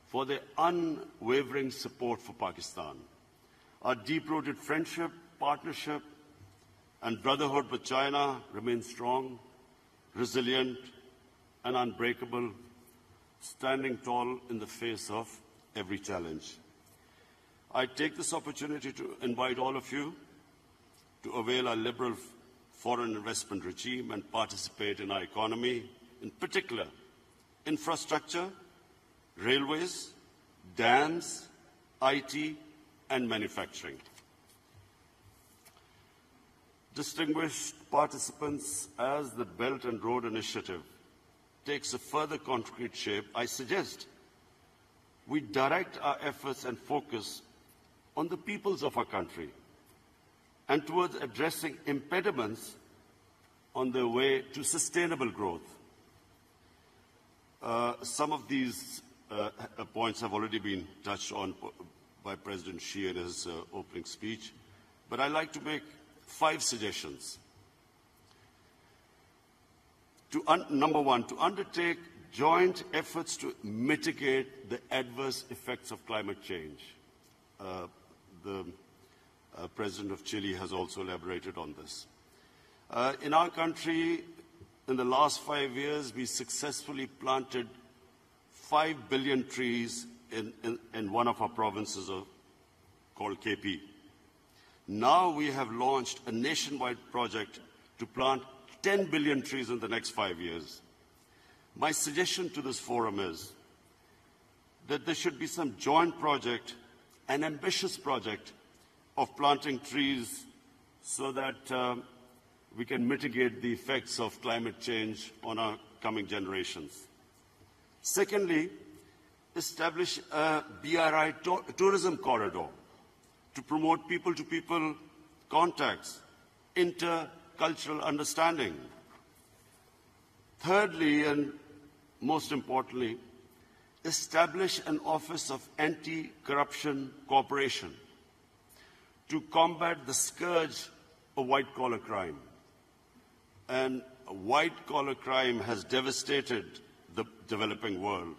S8: for their unwavering support for Pakistan. Our deep-rooted friendship, partnership, and brotherhood with China remain strong, resilient, and unbreakable, standing tall in the face of every challenge. I take this opportunity to invite all of you to avail our liberal foreign investment regime and participate in our economy, in particular, infrastructure, railways, dams, IT, and manufacturing. Distinguished participants, as the Belt and Road Initiative takes a further concrete shape, I suggest we direct our efforts and focus on the peoples of our country and towards addressing impediments on their way to sustainable growth. Some of these points have already been touched on by President Xi in his opening speech, but I'd like to make 5 suggestions. Number 1, to undertake joint efforts to mitigate the adverse effects of climate change. The President of Chile has also elaborated on this. In our country, in the last 5 years, we successfully planted 5 billion trees in one of our provinces called KP. Now we have launched a nationwide project to plant 10 billion trees in the next 5 years. My suggestion to this forum is that there should be some joint project, an ambitious project of planting trees so that we can mitigate the effects of climate change on our coming generations. Secondly, establish a BRI tourism corridor to promote people-to-people contacts, intercultural understanding. Thirdly, and most importantly, establish an Office of Anti-Corruption Cooperation to combat the scourge of white-collar crime. And white-collar crime has devastated the developing world.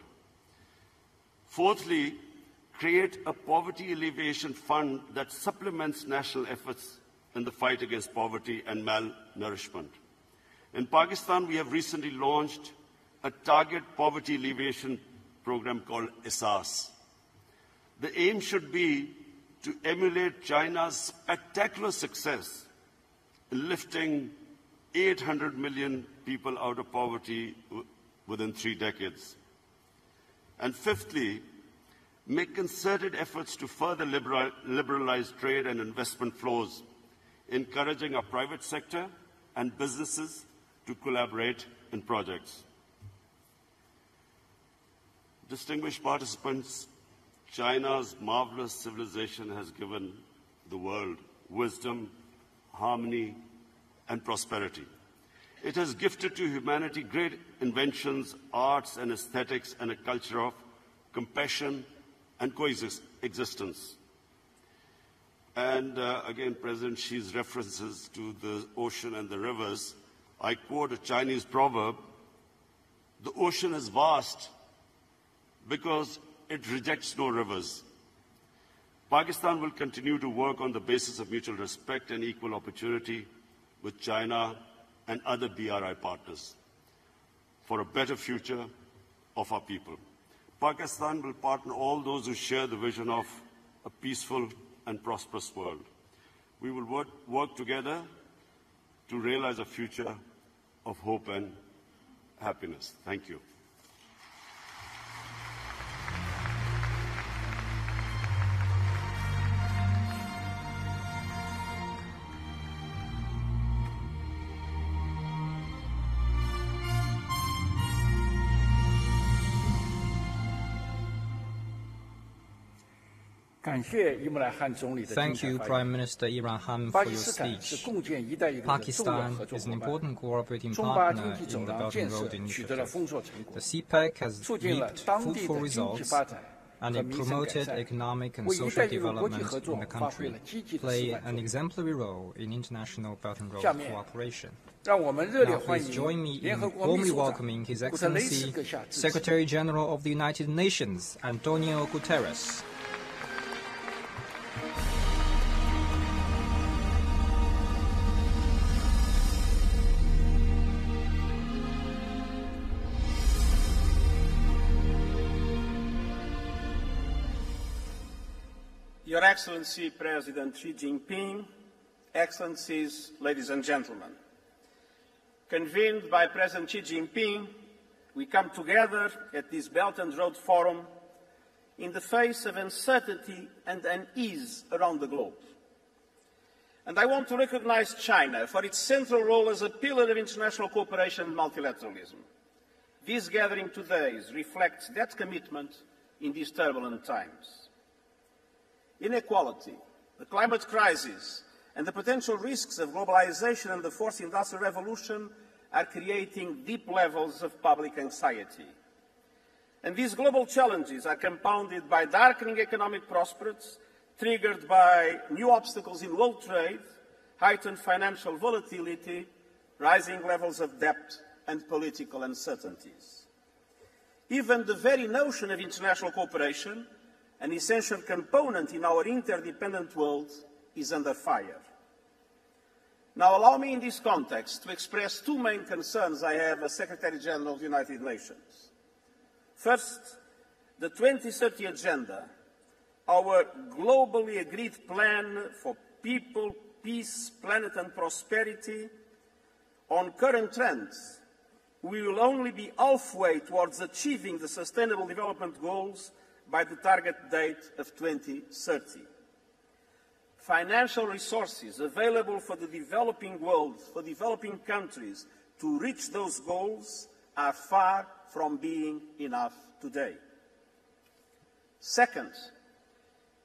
S8: Fourthly, create a poverty alleviation fund that supplements national efforts in the fight against poverty and malnourishment. In Pakistan, we have recently launched a target poverty alleviation program called ESAS. The aim should be to emulate China's spectacular success in lifting 800 million people out of poverty within 3 decades. And fifthly, make concerted efforts to further liberalize trade and investment flows, encouraging our private sector and businesses to collaborate in projects. Distinguished participants, China's marvelous civilization has given the world wisdom, harmony, and prosperity. It has gifted to humanity great inventions, arts and aesthetics, and a culture of compassion and coexistence. And again, President Xi's references to the ocean and the rivers, I quote a Chinese proverb, "The ocean is vast because it rejects no rivers." Pakistan will continue to work on the basis of mutual respect and equal opportunity with China and other BRI partners for a better future of our people. Pakistan will partner all those who share the vision of a peaceful and prosperous world. We will work together to realize a future of hope and happiness. Thank you.
S4: Thank you, Prime Minister Imran Khan, for your speech. Pakistan is an important cooperating partner in the Belt and Road Initiative. The CPEC has reaped fruitful results, and it promoted economic and social development in the country, play an exemplary role in international Belt and Road cooperation. Now, please join me in warmly welcoming His Excellency, Secretary General of the United Nations, Antonio Guterres.
S9: Your Excellency President Xi Jinping, Excellencies, ladies and gentlemen, convened by President Xi Jinping, we come together at this Belt and Road Forum in the face of uncertainty and unease around the globe. And I want to recognize China for its central role as a pillar of international cooperation and multilateralism. This gathering today reflects that commitment in these turbulent times. Inequality, the climate crisis, and the potential risks of globalization and the fourth industrial revolution are creating deep levels of public anxiety. And these global challenges are compounded by darkening economic prospects, triggered by new obstacles in world trade, heightened financial volatility, rising levels of debt, and political uncertainties. Even the very notion of international cooperation, an essential component in our interdependent world, is under fire. Now, allow me in this context to express two main concerns I have as Secretary General of the United Nations. First, the 2030 Agenda, our globally agreed plan for people, peace, planet and prosperity. On current trends, we will only be halfway towards achieving the Sustainable Development Goals by the target date of 2030. Financial resources available for the developing world, for developing countries to reach those goals are far from being enough today. Second,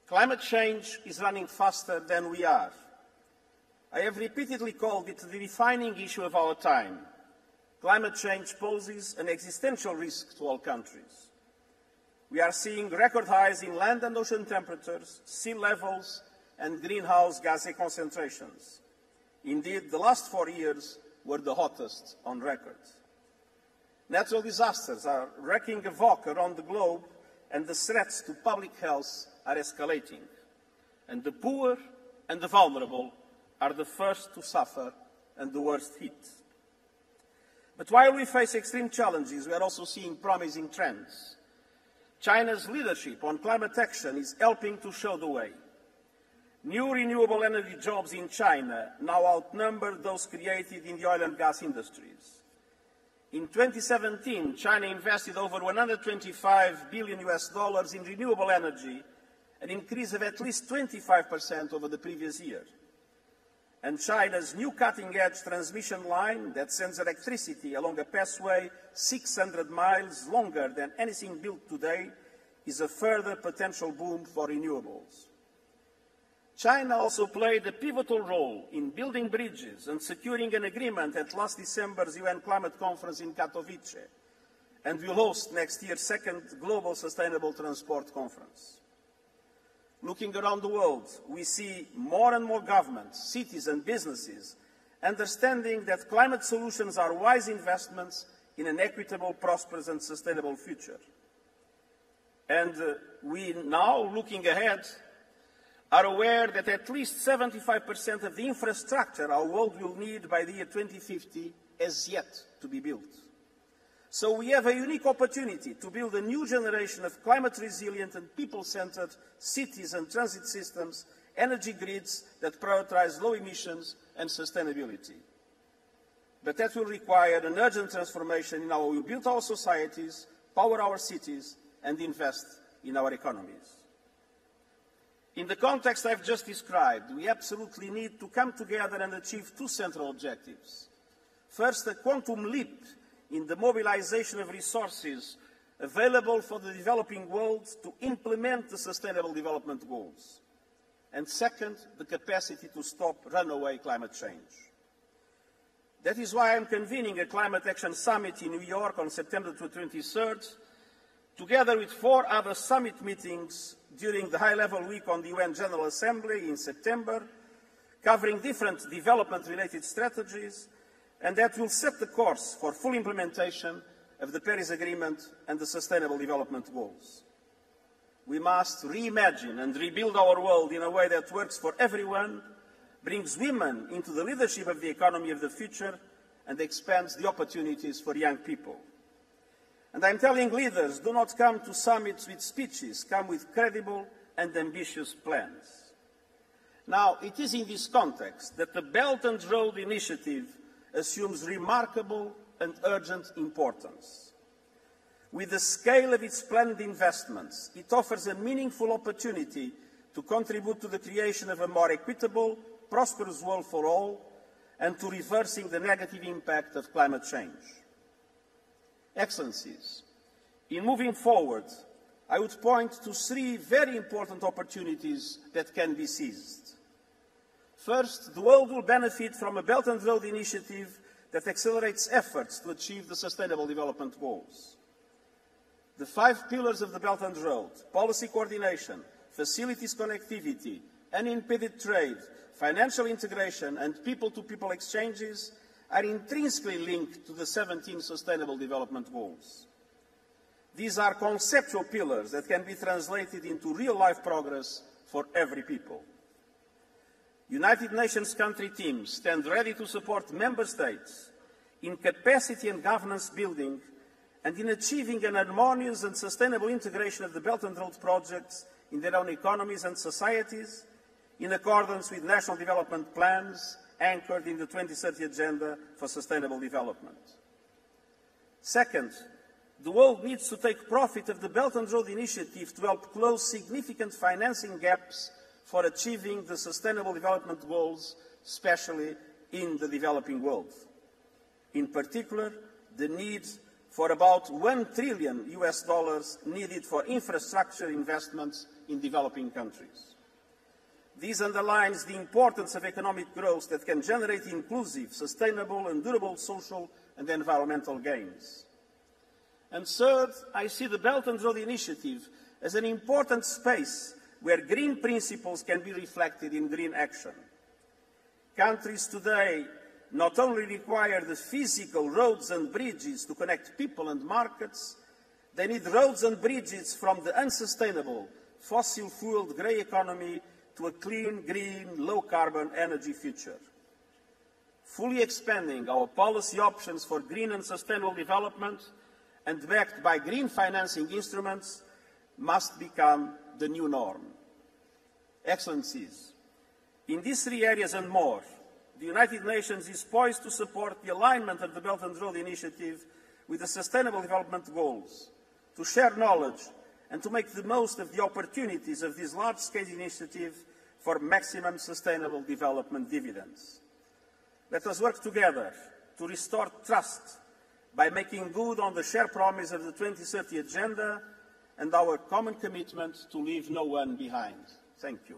S9: climate change is running faster than we are. I have repeatedly called it the defining issue of our time. Climate change poses an existential risk to all countries. We are seeing record highs in land and ocean temperatures, sea levels, and greenhouse gas concentrations. Indeed, the last 4 years were the hottest on record. Natural disasters are wreaking havoc around the globe, and the threats to public health are escalating. And the poor and the vulnerable are the first to suffer and the worst hit. But while we face extreme challenges, we are also seeing promising trends. China's leadership on climate action is helping to show the way. New renewable energy jobs in China now outnumber those created in the oil and gas industries. In 2017, China invested over $125 billion in renewable energy, an increase of at least 25% over the previous year. And China's new cutting-edge transmission line that sends electricity along a pathway 600 miles longer than anything built today is a further potential boom for renewables. China also played a pivotal role in building bridges and securing an agreement at last December's UN Climate Conference in Katowice, and will host next year's second Global Sustainable Transport Conference. Looking around the world, we see more and more governments, cities and businesses understanding that climate solutions are wise investments in an equitable, prosperous and sustainable future. And we now, looking ahead, are aware that at least 75% of the infrastructure our world will need by the year 2050 has yet to be built. So we have a unique opportunity to build a new generation of climate-resilient and people-centered cities and transit systems, energy grids that prioritize low emissions and sustainability. But that will require an urgent transformation in how we build our societies, power our cities, and invest in our economies. In the context I've just described, we absolutely need to come together and achieve two central objectives. First, a quantum leap in the mobilization of resources available for the developing world to implement the Sustainable Development Goals. And second, the capacity to stop runaway climate change. That is why I'm convening a Climate Action Summit in New York on September 23rd, together with 4 other summit meetings during the high-level week on the UN General Assembly in September, covering different development-related strategies, and that will set the course for full implementation of the Paris Agreement and the Sustainable Development Goals. We must reimagine and rebuild our world in a way that works for everyone, brings women into the leadership of the economy of the future, and expands the opportunities for young people. And I'm telling leaders, do not come to summits with speeches, come with credible, and ambitious plans. Now, it is in this context that the Belt and Road Initiative assumes remarkable and urgent importance. With the scale of its planned investments, it offers a meaningful opportunity to contribute to the creation of a more equitable, prosperous world for all, and to reversing the negative impact of climate change. Excellencies, in moving forward, I would point to three very important opportunities that can be seized. First, the world will benefit from a Belt and Road Initiative that accelerates efforts to achieve the Sustainable Development Goals. The 5 pillars of the Belt and Road, policy coordination, facilities connectivity, unimpeded trade, financial integration, and people-to-people exchanges are intrinsically linked to the 17 Sustainable Development Goals. These are conceptual pillars that can be translated into real-life progress for every people. United Nations country teams stand ready to support Member States in capacity and governance building and in achieving an harmonious and sustainable integration of the Belt and Road projects in their own economies and societies, in accordance with national development plans anchored in the 2030 Agenda for Sustainable Development. Second, the world needs to take profit of the Belt and Road Initiative to help close significant financing gaps for achieving the Sustainable Development Goals, especially in the developing world. In particular, the need for about $1 trillion needed for infrastructure investments in developing countries. This underlines the importance of economic growth that can generate inclusive, sustainable and durable social and environmental gains. And third, I see the Belt and Road Initiative as an important space where green principles can be reflected in green action. Countries today not only require the physical roads and bridges to connect people and markets, they need roads and bridges from the unsustainable, fossil-fueled grey economy to a clean, green, low-carbon energy future. Fully expanding our policy options for green and sustainable development and backed by green financing instruments must become the new norm. Excellencies, in these three areas and more, the United Nations is poised to support the alignment of the Belt and Road Initiative with the Sustainable Development Goals, to share knowledge and to make the most of the opportunities of this large-scale initiative for maximum sustainable development dividends. Let us work together to restore trust by making good on the shared promise of the 2030 Agenda and our common commitment to leave no one behind. Thank you.